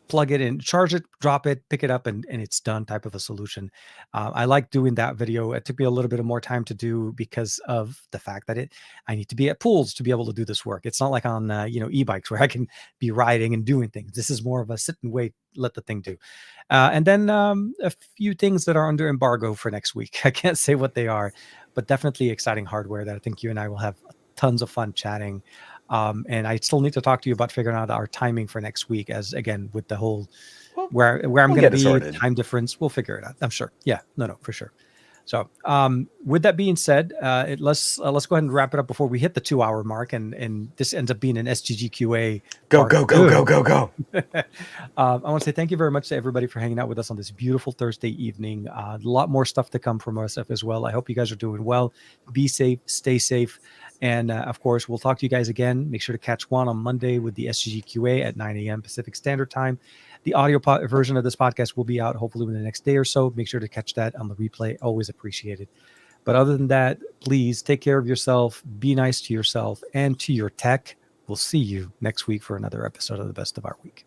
plug it in, charge it, drop it, pick it up, and it's done type of a solution. I like doing that video. It took me a little bit of more time to do because of the fact that I need to be at pools to be able to do this work. It's not like on e-bikes where I can be riding and doing things. This is more of a sit and wait, let the thing do. And then a few things that are under embargo for next week. I can't say what they are, but definitely exciting hardware that I think you and I will have tons of fun chatting. And I still need to talk to you about figuring out our timing for next week, as again, with the whole where I'm going to be, time difference, we'll figure it out. I'm sure. Yeah, no, for sure. So with that being said, let's go ahead and wrap it up before we hit the 2-hour mark. And this ends up being an SGGQA. Go. I want to say thank you very much to everybody for hanging out with us on this beautiful Thursday evening. A lot more stuff to come from us as well. I hope you guys are doing well. Be safe, stay safe. And of course, we'll talk to you guys again. Make sure to catch Juan on Monday with the SGGQA at 9 a.m. Pacific Standard Time. The audio version of this podcast will be out hopefully within the next day or so. Make sure to catch that on the replay. Always appreciated. But other than that, please take care of yourself. Be nice to yourself and to your tech. We'll see you next week for another episode of The Best of Our Week.